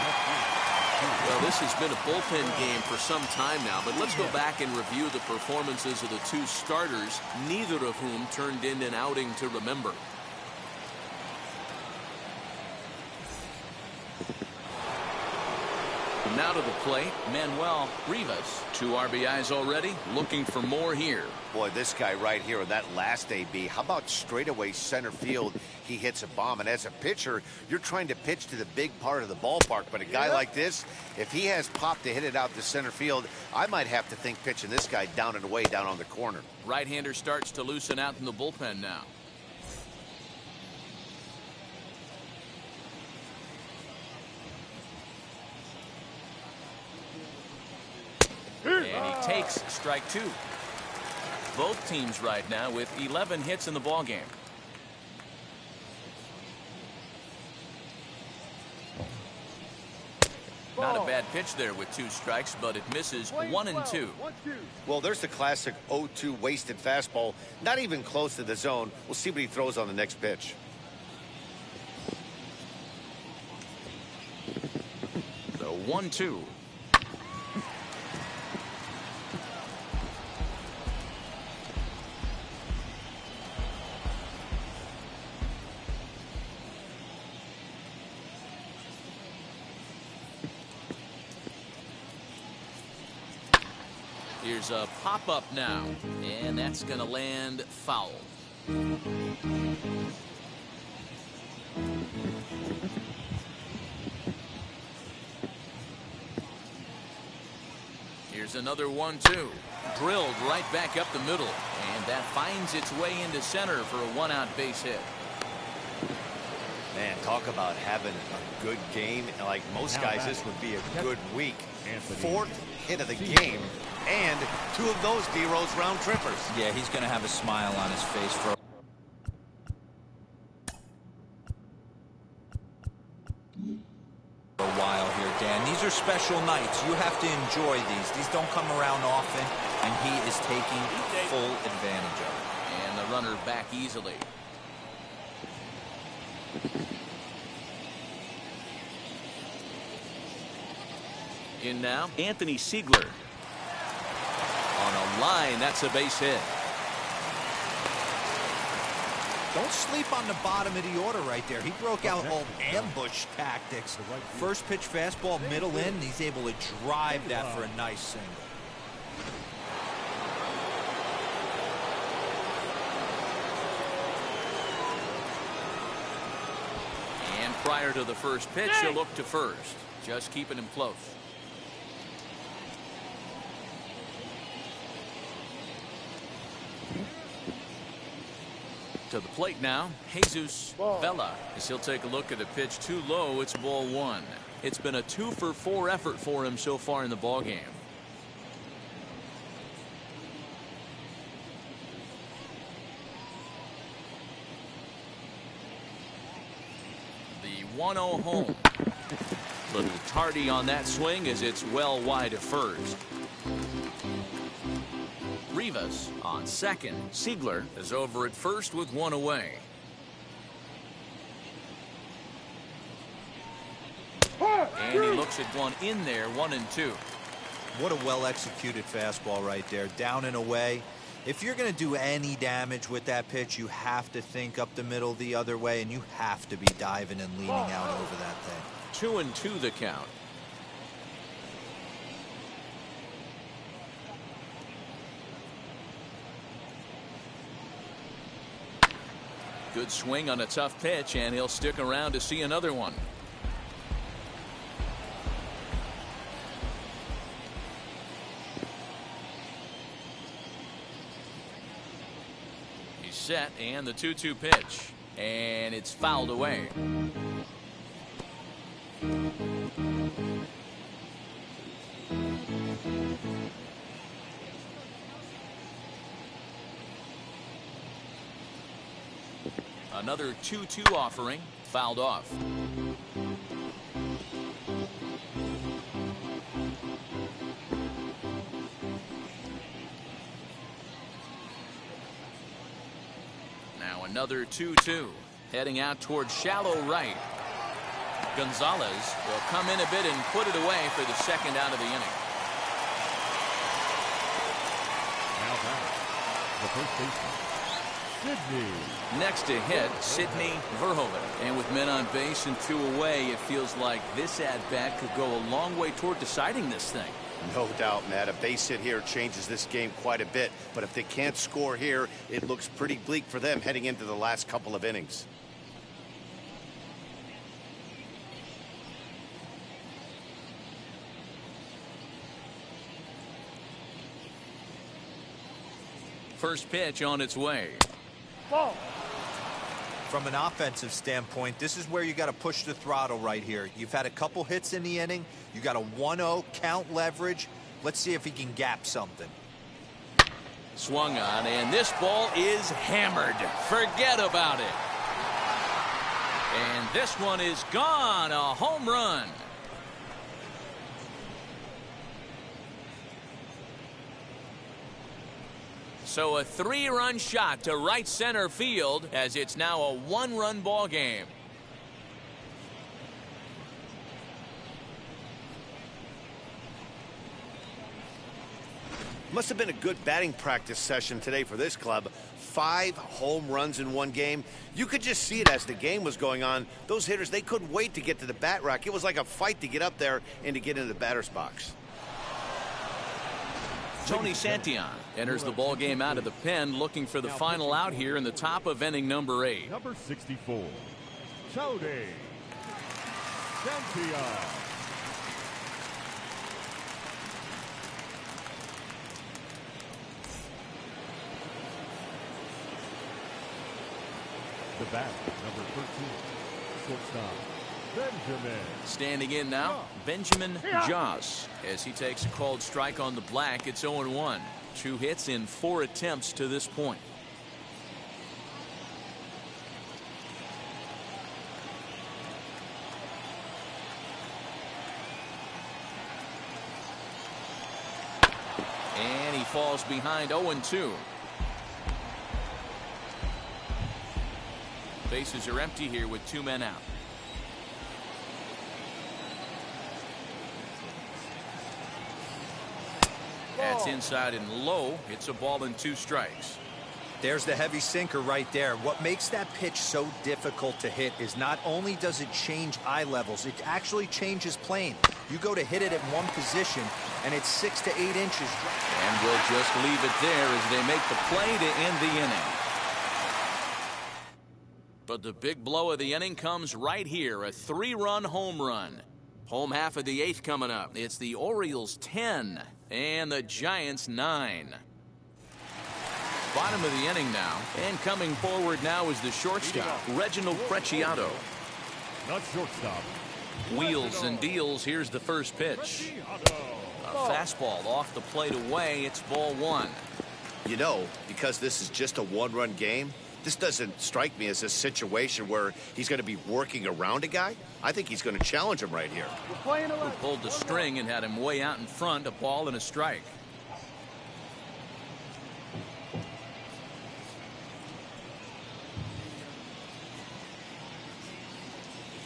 Well, this has been a bullpen game for some time now, but let's go back and review the performances of the 2 starters, neither of whom turned in an outing to remember. Now to the plate, Manuel Rivas. 2 RBIs already, looking for more here.
Boy, this guy right here, that last AB, how about straightaway center field? He hits a bomb, and as a pitcher, you're trying to pitch to the big part of the ballpark, but a guy like this, if he has pop to hit it out to center field, I might have to think pitching this guy down and away down on the corner.
Right-hander starts to loosen out in the bullpen now. And he takes strike 2. Both teams right now with 11 hits in the ballgame. Not a bad pitch there with 2 strikes, but it misses 1-2.
Well, there's the classic 0-2 wasted fastball. Not even close to the zone. We'll see what he throws on the next pitch.
The 1-2. Here's a pop-up now, and that's going to land foul. Here's another 1-2. Drilled right back up the middle, and that finds its way into center for a 1-out base hit.
Man, talk about having a good game. Like most guys, this would be a good week. 4th hit of the game, and 2 of those D-Rose round trippers.
Yeah, he's going to have a smile on his face for a while here, Dan. These are special nights. You have to enjoy these. These don't come around often, and he is taking full advantage of it.
And the runner back easily. In now, Anthony Siegler. On a line, that's a base hit.
Don't sleep on the bottom of the order right there. He broke out old ambush tactics. First pitch fastball, middle in, and he's able to drive that for a nice single.
And prior to the first pitch, he'll look to first. Just keeping him close. To the plate now, Jesus Vela. As he'll take a look at a pitch too low, it's ball 1. It's been a 2-for-4 effort for him so far in the ballgame. The 1-0 home. Little tardy on that swing as it's well wide of first. Rivas on second. Siegler is over at first with 1 away. And he looks at one in there, 1-2.
What a well-executed fastball right there. Down and away. If you're going to do any damage with that pitch, you have to think up the middle the other way, and you have to be diving and leaning out over that thing.
2-2 the count. Good swing on a tough pitch, and he'll stick around to see another one. He's set, and the 2-2 pitch. And it's fouled away. Another 2-2 offering, fouled off. Now another 2-2, heading out towards shallow right. Gonzalez will come in a bit and put it away for the second out of the inning.
Now back, the first baseman, Sidney.
Next to hit, Sidney Verhoeven. And with men on base and 2 away, it feels like this at-bat could go a long way toward deciding this thing.
No doubt, Matt. A base hit here changes this game quite a bit. But if they can't score here, it looks pretty bleak for them heading into the last couple of innings.
First pitch on its way.
Ball.
From an offensive standpoint, this is where you got to push the throttle right here. You've had a couple hits in the inning. You got a 1-0 count leverage. Let's see if he can gap something.
Swung on, and this ball is hammered. Forget about it. And this one is gone. A home run. So a 3-run shot to right center field as it's now a 1-run ball game.
Must have been a good batting practice session today for this club. 5 home runs in one game. You could just see it as the game was going on. Those hitters, they couldn't wait to get to the bat rack. It was like a fight to get up there and to get into the batter's box.
Tony Santillan enters the ball game out of the pen, looking for the final out here in the top of inning number 8.
Number 64, Tony Santillan. The bat, number 13, shortstop, Benjamin.
Standing in now, Benjamin Joss, as he takes a called strike on the black. It's 0-1. 2 hits in 4 attempts to this point. And he falls behind 0-2. Bases are empty here with 2 men out. That's inside and low. It's a ball and 2 strikes.
There's the heavy sinker right there. What makes that pitch so difficult to hit is not only does it change eye levels, it actually changes plane. You go to hit it at one position, and it's 6 to 8 inches.
And we'll just leave it there as they make the play to end the inning. But the big blow of the inning comes right here, a 3-run home run. Home half of the 8th coming up. It's the Orioles 10 and the Giants 9. Bottom of the inning now, and coming forward now is the shortstop, Reginald Preciado.
Not shortstop.
Wheels and deals. Here's the first pitch. A fastball off the plate away. It's ball 1.
You know, because this is just a 1-run game, this doesn't strike me as a situation where he's going to be working around a guy. I think he's going to challenge him right here.
Pulled the string and had him way out in front, a ball and a strike.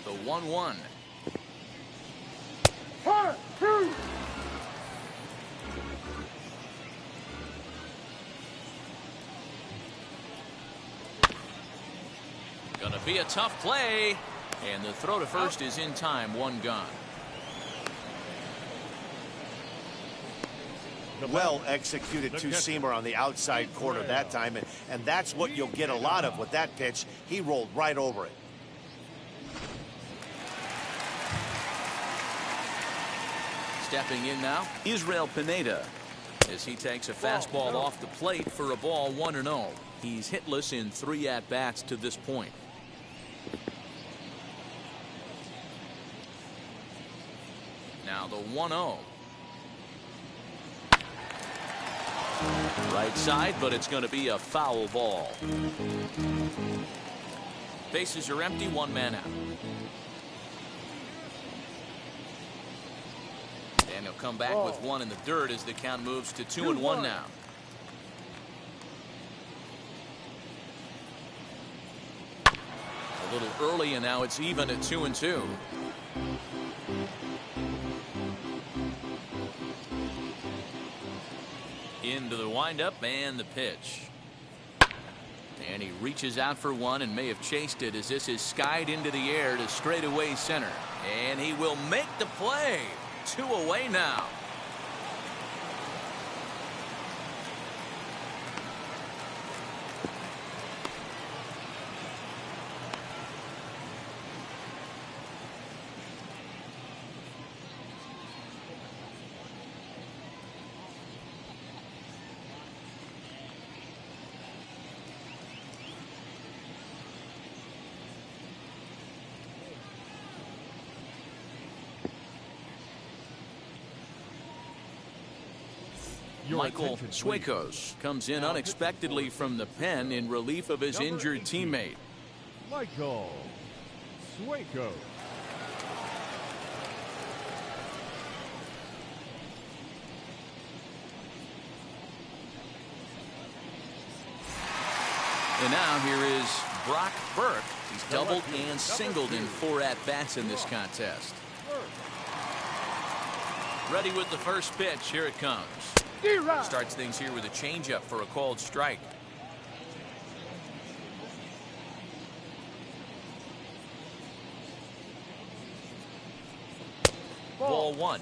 The 1-1.
1, 2.
Gonna be a tough play, and the throw to first is in time. 1 gone.
Well executed 2-seamer on the outside corner that time, and that's what you'll get a lot of with that pitch. He rolled right over it.
Stepping in now, Israel Pineda, as he takes a fastball off the plate for a ball 1-0. He's hitless in 3 at-bats to this point. Now the 1-0. Right side, but it's going to be a foul ball. Bases are empty, 1 man out. And he'll come back with 1 in the dirt as the count moves to 2-1 now. A little early, and now it's even at 2-2. Into the windup and the pitch. And he reaches out for 1 and may have chased it as this is skied into the air to straightaway center. And he will make the play. 2 away now. Michael Suecos comes in unexpectedly from the pen in relief of his injured teammate.
Michael Suecos.
And now here is Brock Burke. He's doubled and singled in 4 at-bats in this contest. Ready with the first pitch. Here it comes. Starts things here with a changeup for a called strike. Ball 1.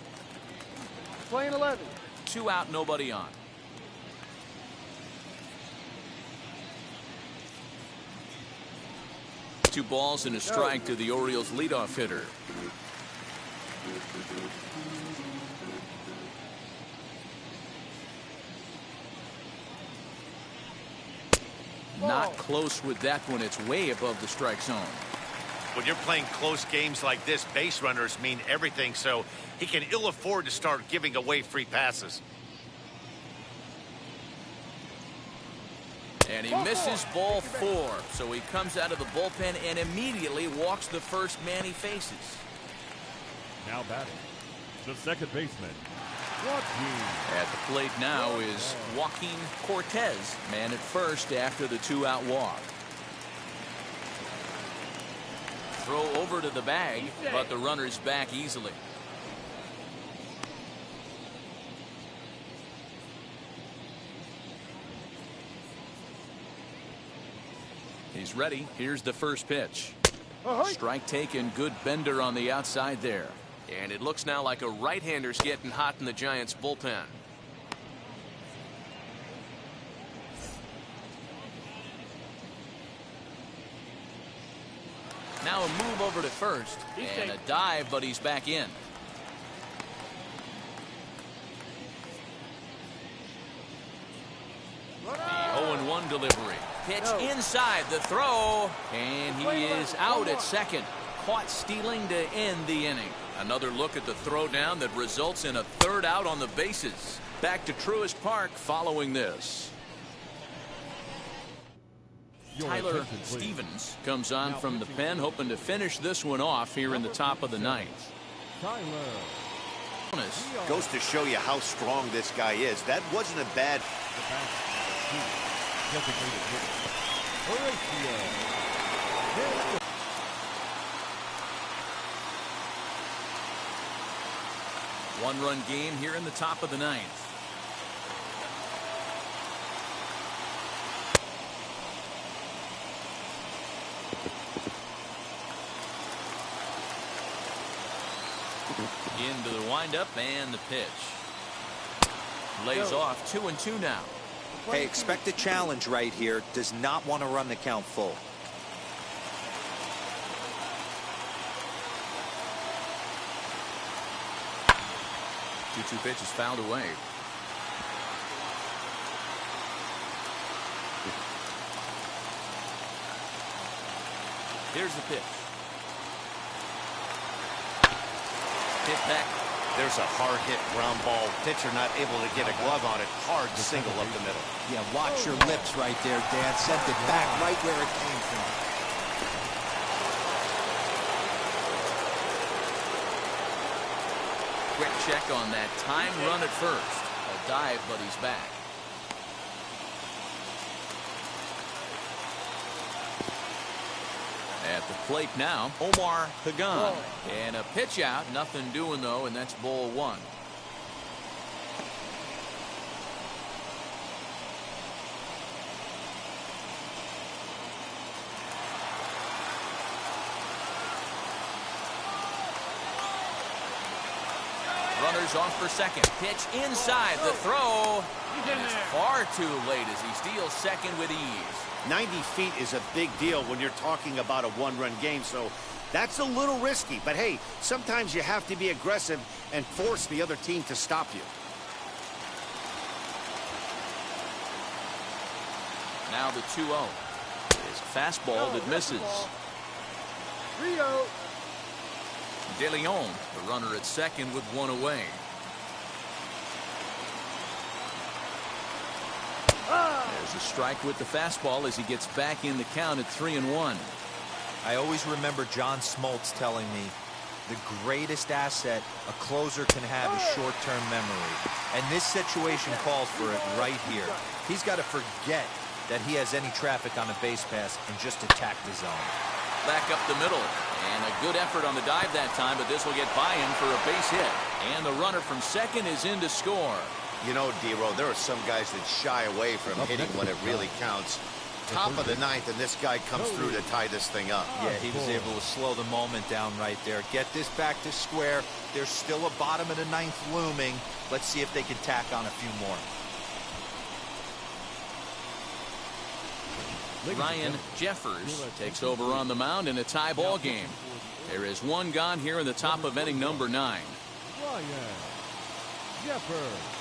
Playing 11.
2 out, nobody on. Two balls and a strike to the Orioles leadoff hitter. Not close with that one. It's way above the strike zone.
When you're playing close games like this, base runners mean everything, so he can ill afford to start giving away free passes.
And he misses ball 4. So he comes out of the bullpen and immediately walks the first man he faces.
Now batting, the second baseman, Joaquin.
At the plate now is Joaquin Cortez, man at first after the 2-out walk. Throw over to the bag, but the runner's back easily. He's ready. Here's the first pitch. Strike taken. Good bender on the outside there.
And it looks now like a right-hander's getting hot in the Giants bullpen.
Now a move over to first and a dive, but he's back in. The 0-1 delivery. Pitch inside the throw, and he is out at second. Caught stealing to end the inning. Another look at the throw down that results in a 3rd out on the bases. Back to Truist Park following this. Tyler Stevens comes on from the pen, hoping to finish this one off here in the top of the 9th.
Goes to show you how strong this guy is. That wasn't a bad.
One-run game here in the top of the 9th. Into the windup and the pitch. Lays off 2-2 now.
Hey, expect a challenge right here. Does not want to run the count full.
2-2 pitch is fouled away. Here's the pitch. Hit back.
There's a hard hit ground ball. Pitcher not able to get a glove on it. Hard single up the middle.
Yeah, watch your lips right there, Dan. Sent it back right where it came from.
Quick check on that time run at first. A dive, but he's back. At the plate now, Omar Pagan. And a pitch out. Nothing doing, though, and that's ball 1. Runners off for second. Pitch inside the throw. And it's far too late as he steals second with ease.
90 feet is a big deal when you're talking about a one-run game, so that's a little risky. But hey, sometimes you have to be aggressive and force the other team to stop you.
Now the 2-0 is a fastball that misses.
3-0.
De Leon, the runner at second with 1 away. There's a strike with the fastball as he gets back in the count at 3-1.
I always remember John Smoltz telling me the greatest asset a closer can have is short-term memory. And this situation calls for it right here. He's got to forget that he has any traffic on a base pass and just attack the zone.
Back up the middle. And a good effort on the dive that time, but this will get by him for a base hit. And the runner from second is in to score.
You know, D-Row, there are some guys that shy away from hitting when it really counts. Top of the ninth, and this guy comes through to tie this thing up.
Yeah, he was able to slow the moment down right there. Get this back to square. There's still a bottom of the ninth looming. Let's see if they can tack on a few more.
Ryan Jeffers takes over on the mound in a tie ball game. There is one gone here in the top of inning number 9.
Ryan Jeffers.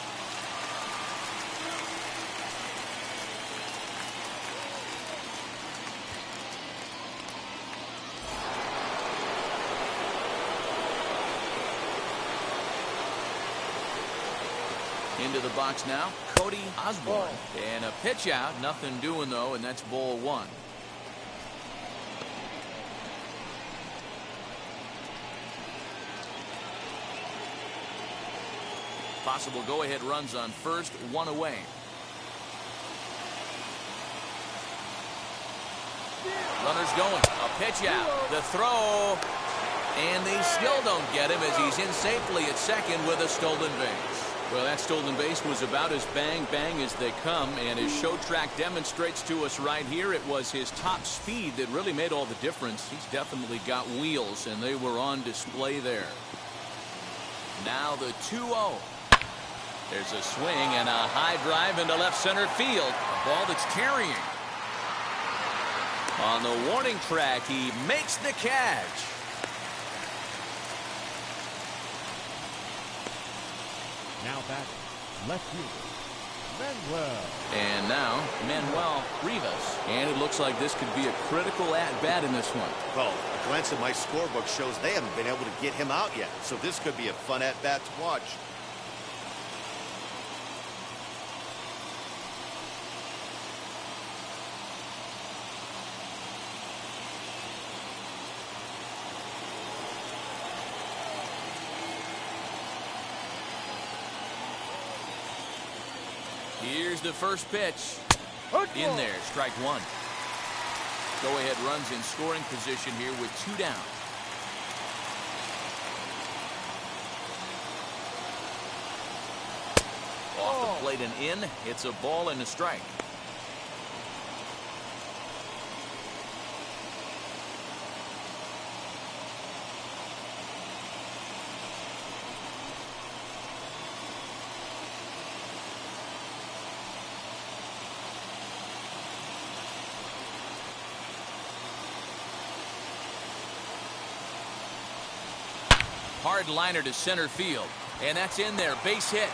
Into the box now, Cody Osborne. And a pitch out, nothing doing though, and that's ball 1. Possible go-ahead runs on first, 1 away. Runners going, a pitch out, the throw, and they still don't get him as he's in safely at second with a stolen base. Well, that stolen base was about as bang-bang as they come, and his show track demonstrates to us right here it was his top speed that really made all the difference. He's definitely got wheels, and they were on display there. Now the 2-0. There's a swing and a high drive into left center field. A ball that's carrying. On the warning track, he makes the catch.
Now back, left fielder, Manuel.
And now, Manuel Rivas. And it looks like this could be a critical at-bat in this one.
Well, a glance at my scorebook shows they haven't been able to get him out yet, so this could be a fun at-bat to watch.
Here's the first pitch. In there, strike 1. Go-ahead runs in scoring position here with 2 down. Off the plate and in. It's a ball and a strike. Hard liner to center field, and that's in there, base hit.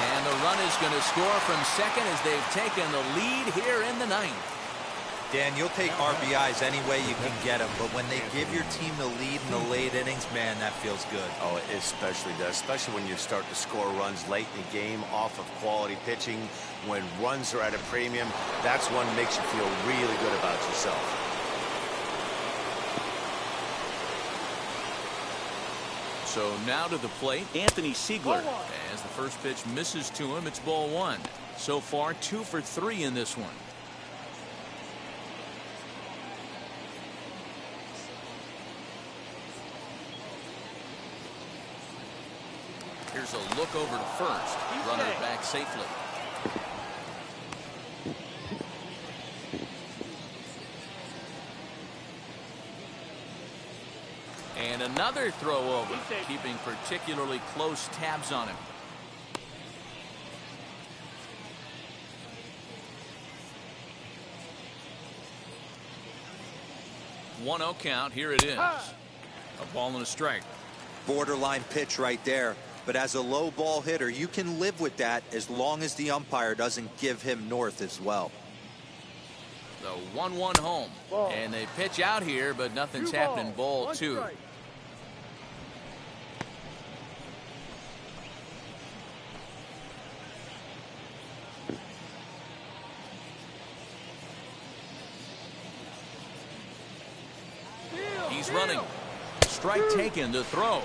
And the run is going to score from second as they've taken the lead here in the 9th.
Dan, you'll take RBIs any way you can get them, but when they give your team the lead in the late innings, man, that feels good.
Oh, it especially does, especially when you start to score runs late in the game off of quality pitching. When runs are at a premium, that's one that makes you feel really good about yourself.
So now to the plate, Anthony Siegler. As the first pitch misses to him, it's ball 1. So far, 2 for 3 in this one. Here's a look over to first. Runner back safely. And another throw over, keeping particularly close tabs on him. One 0 count. Here it is. A ball and a strike.
Borderline pitch right there. But as a low ball hitter, you can live with that as long as the umpire doesn't give him north as well.
The 1-1 home. And they pitch out here, but nothing's happening. Ball 2. He's running. Strike taken to throw.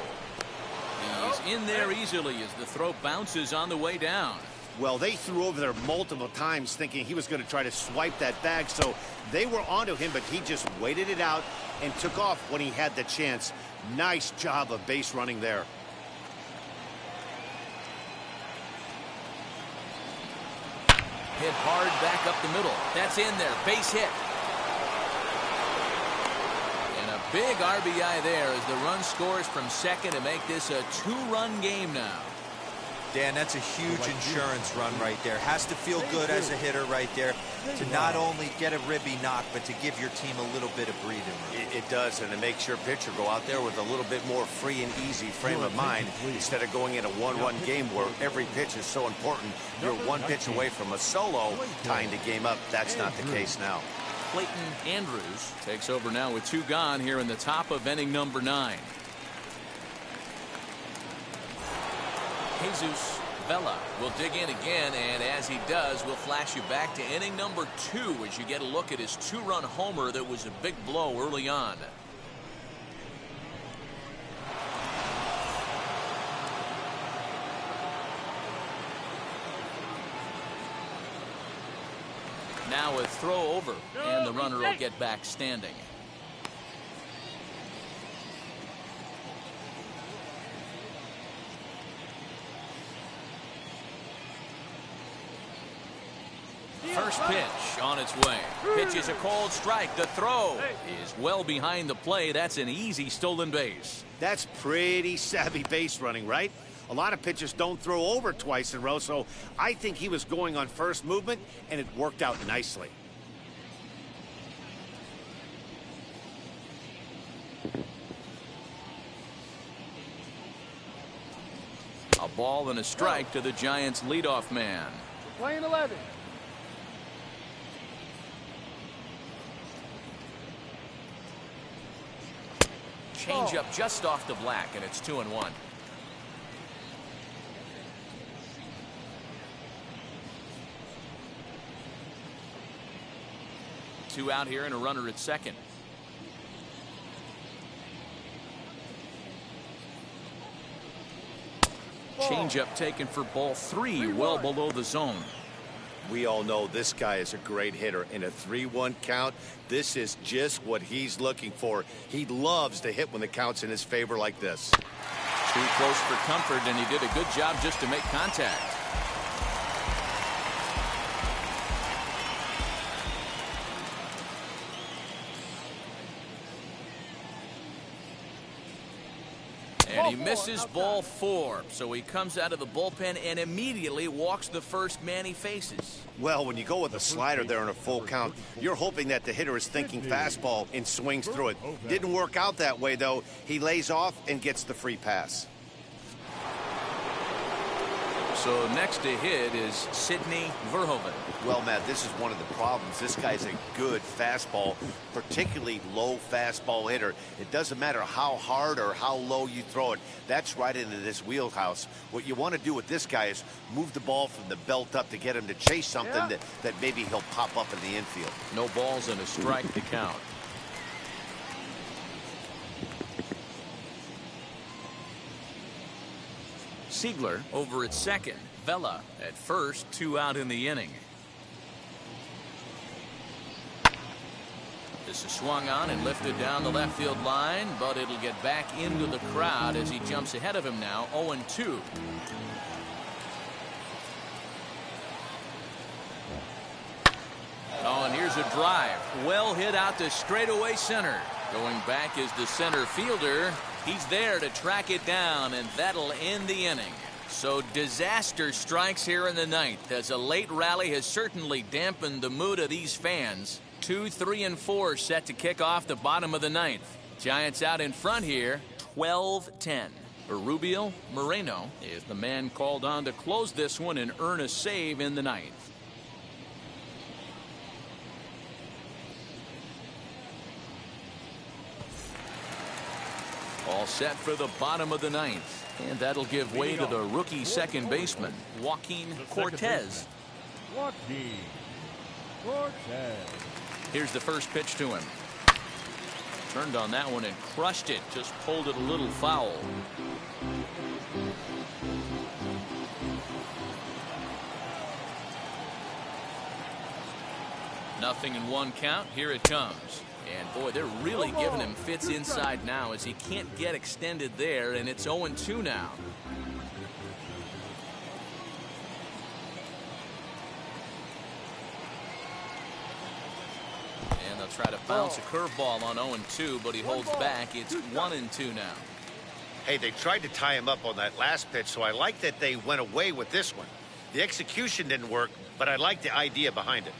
He's in there easily as the throw bounces on the way down.
Well, they threw over there multiple times thinking he was going to try to swipe that bag, so they were onto him, but he just waited it out and took off when he had the chance. Nice job of base running there.
Hit hard back up the middle. That's in there. Base hit. And a big RBI there as the run scores from second to make this a two-run game now.
Dan, that's a huge insurance run right there. Has to feel good as a hitter right there to not only get a ribby knock, but to give your team a little bit of breathing room.
It does, and it makes your pitcher go out there with a little bit more free and easy frame of mind instead of going in a one-run game where every pitch is so important. You're one pitch away from a solo tying the game up. That's not the case now.
Clayton Andrews takes over now with 2 gone here in the top of inning number 9. Jesus Vela will dig in again, and as he does, we'll flash you back to inning number 2 as you get a look at his 2-run homer that was a big blow early on. Now a throw over, and the runner will get back standing. First pitch on its way. Pitch is a cold strike. The throw is well behind the play. That's an easy stolen base.
That's pretty savvy base running, right? A lot of pitchers don't throw over twice in a row, so I think he was going on first movement, and it worked out nicely.
A ball and a strike to the Giants' leadoff man.
Playing 11.
Change up just off the black, and it's 2-1. Two out here and a runner at second. Change up taken for ball 3, well below the zone.
We all know this guy is a great hitter. In a 3-1 count, this is just what he's looking for. He loves to hit when the count's in his favor like this.
Too close for comfort, and he did a good job just to make contact. And he misses ball 4, so he comes out of the bullpen and immediately walks the first man he faces.
Well, when you go with a slider there in a full count, you're hoping that the hitter is thinking fastball and swings through it. Didn't work out that way, though. He lays off and gets the free pass.
So next to hit is Sidney Verhoeven.
Well, Matt, this is one of the problems. This guy's a good fastball, particularly low fastball hitter. It doesn't matter how hard or how low you throw it. That's right into this wheelhouse. What you want to do with this guy is move the ball from the belt up to get him to chase something that maybe he'll pop up in the infield.
No balls and a strike to count. Siegler over at second. Vela at first. 2 out in the inning. This is swung on and lifted down the left field line, but it'll get back into the crowd as he jumps ahead of him now. 0-2. Oh, and here's a drive. Well hit out to straightaway center. Going back is the center fielder. He's there to track it down, and that'll end the inning. So disaster strikes here in the 9th as a late rally has certainly dampened the mood of these fans. 2, 3, and 4 set to kick off the bottom of the 9th. Giants out in front here, 12-10. Rubio Moreno is the man called on to close this one and earn a save in the 9th. All set for the bottom of the 9th. And that'll give way to the rookie second baseman, Joaquin Cortez.
Joaquin Cortez.
Here's the first pitch to him. Turned on that one and crushed it. Just pulled it a little foul. 0-1 count. Here it comes. And boy, they're really giving him fits inside now as he can't get extended there, and it's 0-2 now. And they'll try to bounce a curveball on 0-2, but he holds back. It's 1-2 now.
Hey, they tried to tie him up on that last pitch, so I like that they went away with this one. The execution didn't work, but I like the idea behind it.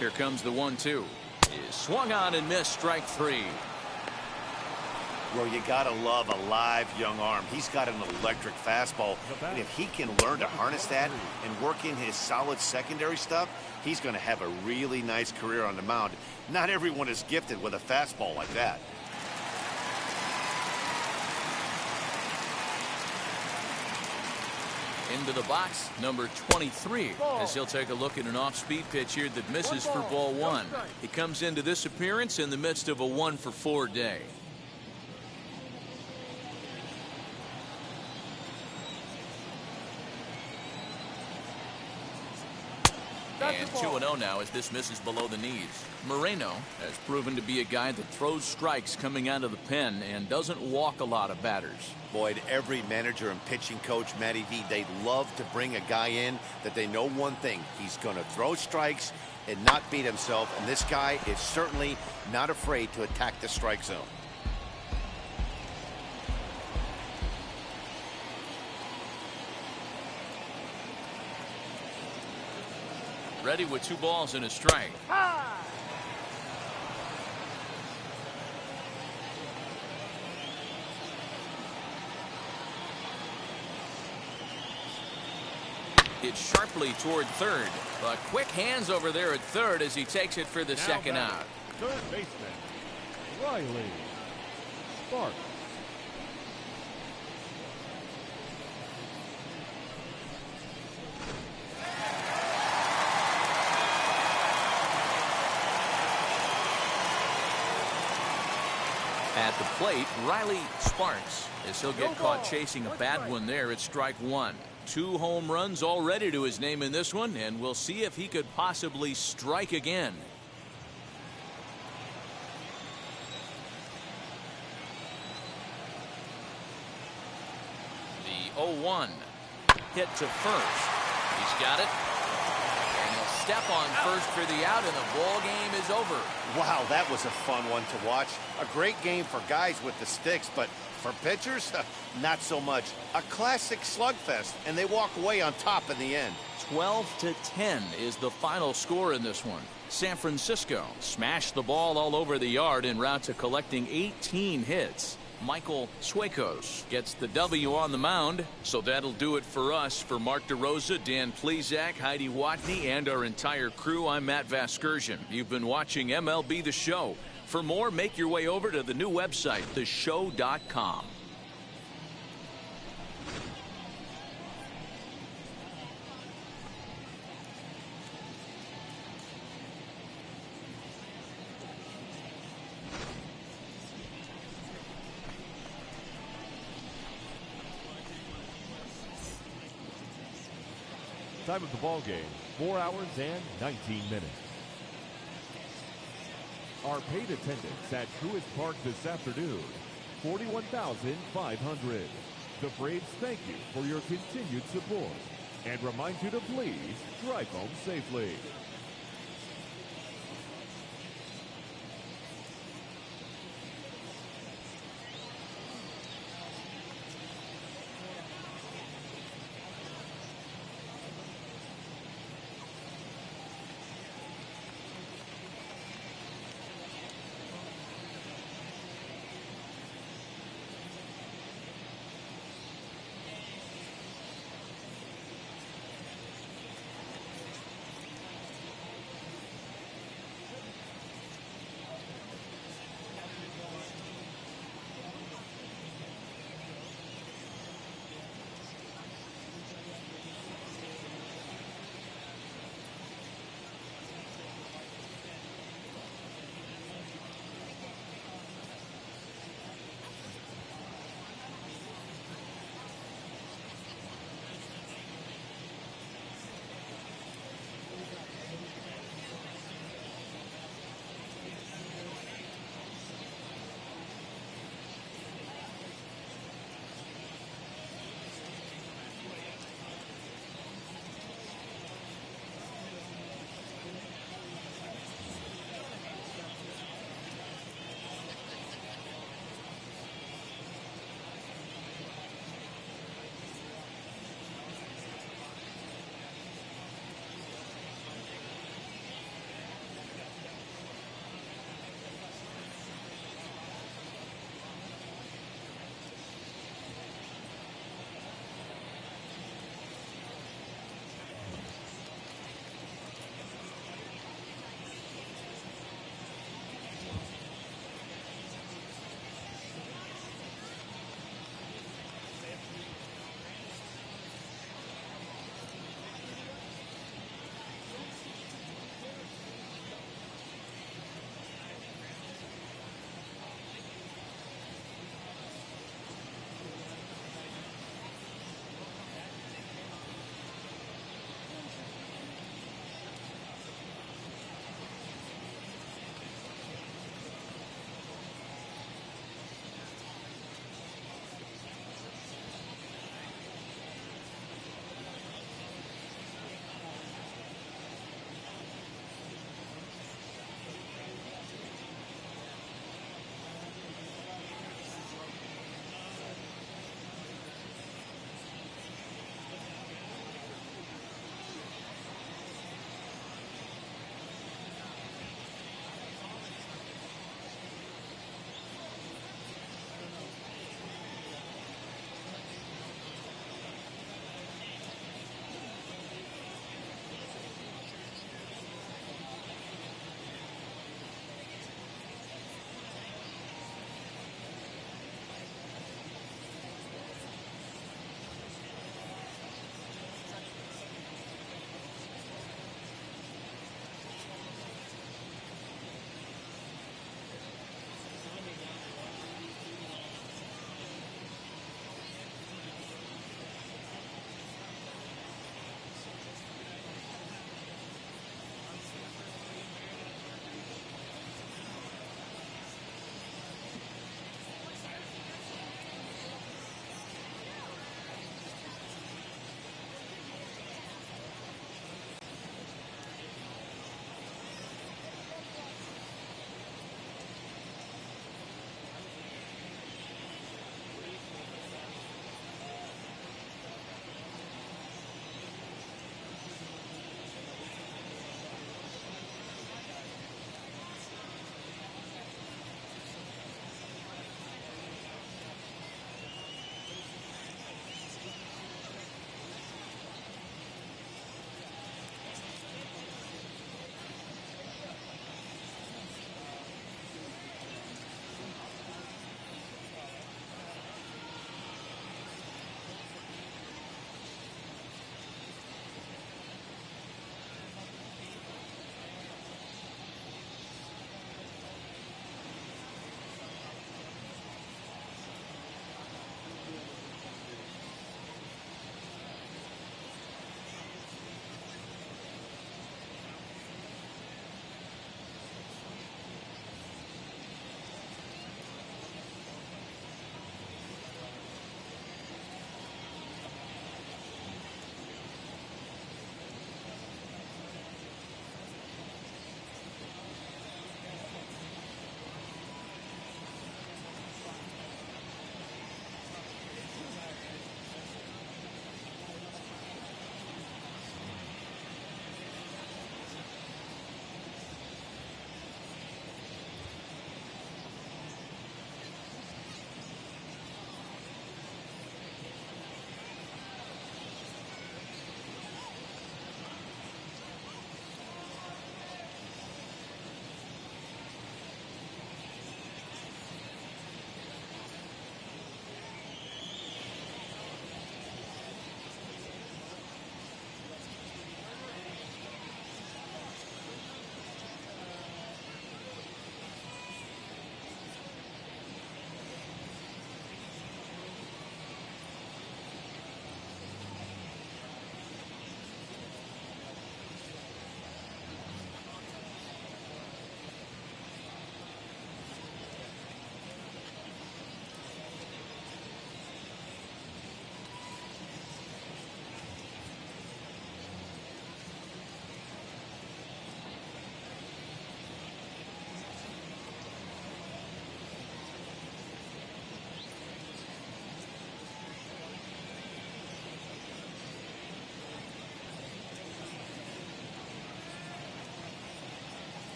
Here comes the 1-2. Is swung on and missed, strike 3.
Well, you gotta love a live young arm. He's got an electric fastball, and if he can learn to harness that and work in his solid secondary stuff, he's going to have a really nice career on the mound. Not everyone is gifted with a fastball like that.
Into the box, number 23, as he'll take a look at an off-speed pitch here that misses for ball 1. He comes into this appearance in the midst of a 1-for-4 day. And 2-0 now as this misses below the knees. Moreno has proven to be a guy that throws strikes coming out of the pen and doesn't walk a lot of batters.
Boyd, every manager and pitching coach, Matty V, they love to bring a guy in that they know one thing. He's going to throw strikes and not beat himself, and this guy is certainly not afraid to attack the strike zone.
Ready with 2 balls and a strike. It's sharply toward third, but quick hands over there at third as he takes it for the second out.
Third baseman, Riley Sparks.
At the plate, Riley Sparks, as he'll get caught chasing a bad one there at strike 1. 2 home runs already to his name in this one, and we'll see if he could possibly strike again. The 0-1 hit to first. He's got it. And he'll step on first for the out, and the ball game is over.
Wow, that was a fun one to watch. A great game for guys with the sticks, but for pitchers, not so much. A classic slugfest, and they walk away on top in the end.
12-10 is the final score in this one. San Francisco smashed the ball all over the yard en route to collecting 18 hits. Michael Sueikos gets the W on the mound. So that'll do it for us. For Mark DeRosa, Dan Plesac, Heidi Watney, and our entire crew, I'm Matt Vasgersian. You've been watching MLB The Show. For more, make your way over to the new website, theshow.com.
Time of the ball game, 4 hours and 19 minutes. Our paid attendance at Truist Park this afternoon, 41,500. The Braves thank you for your continued support and remind you to please drive home safely.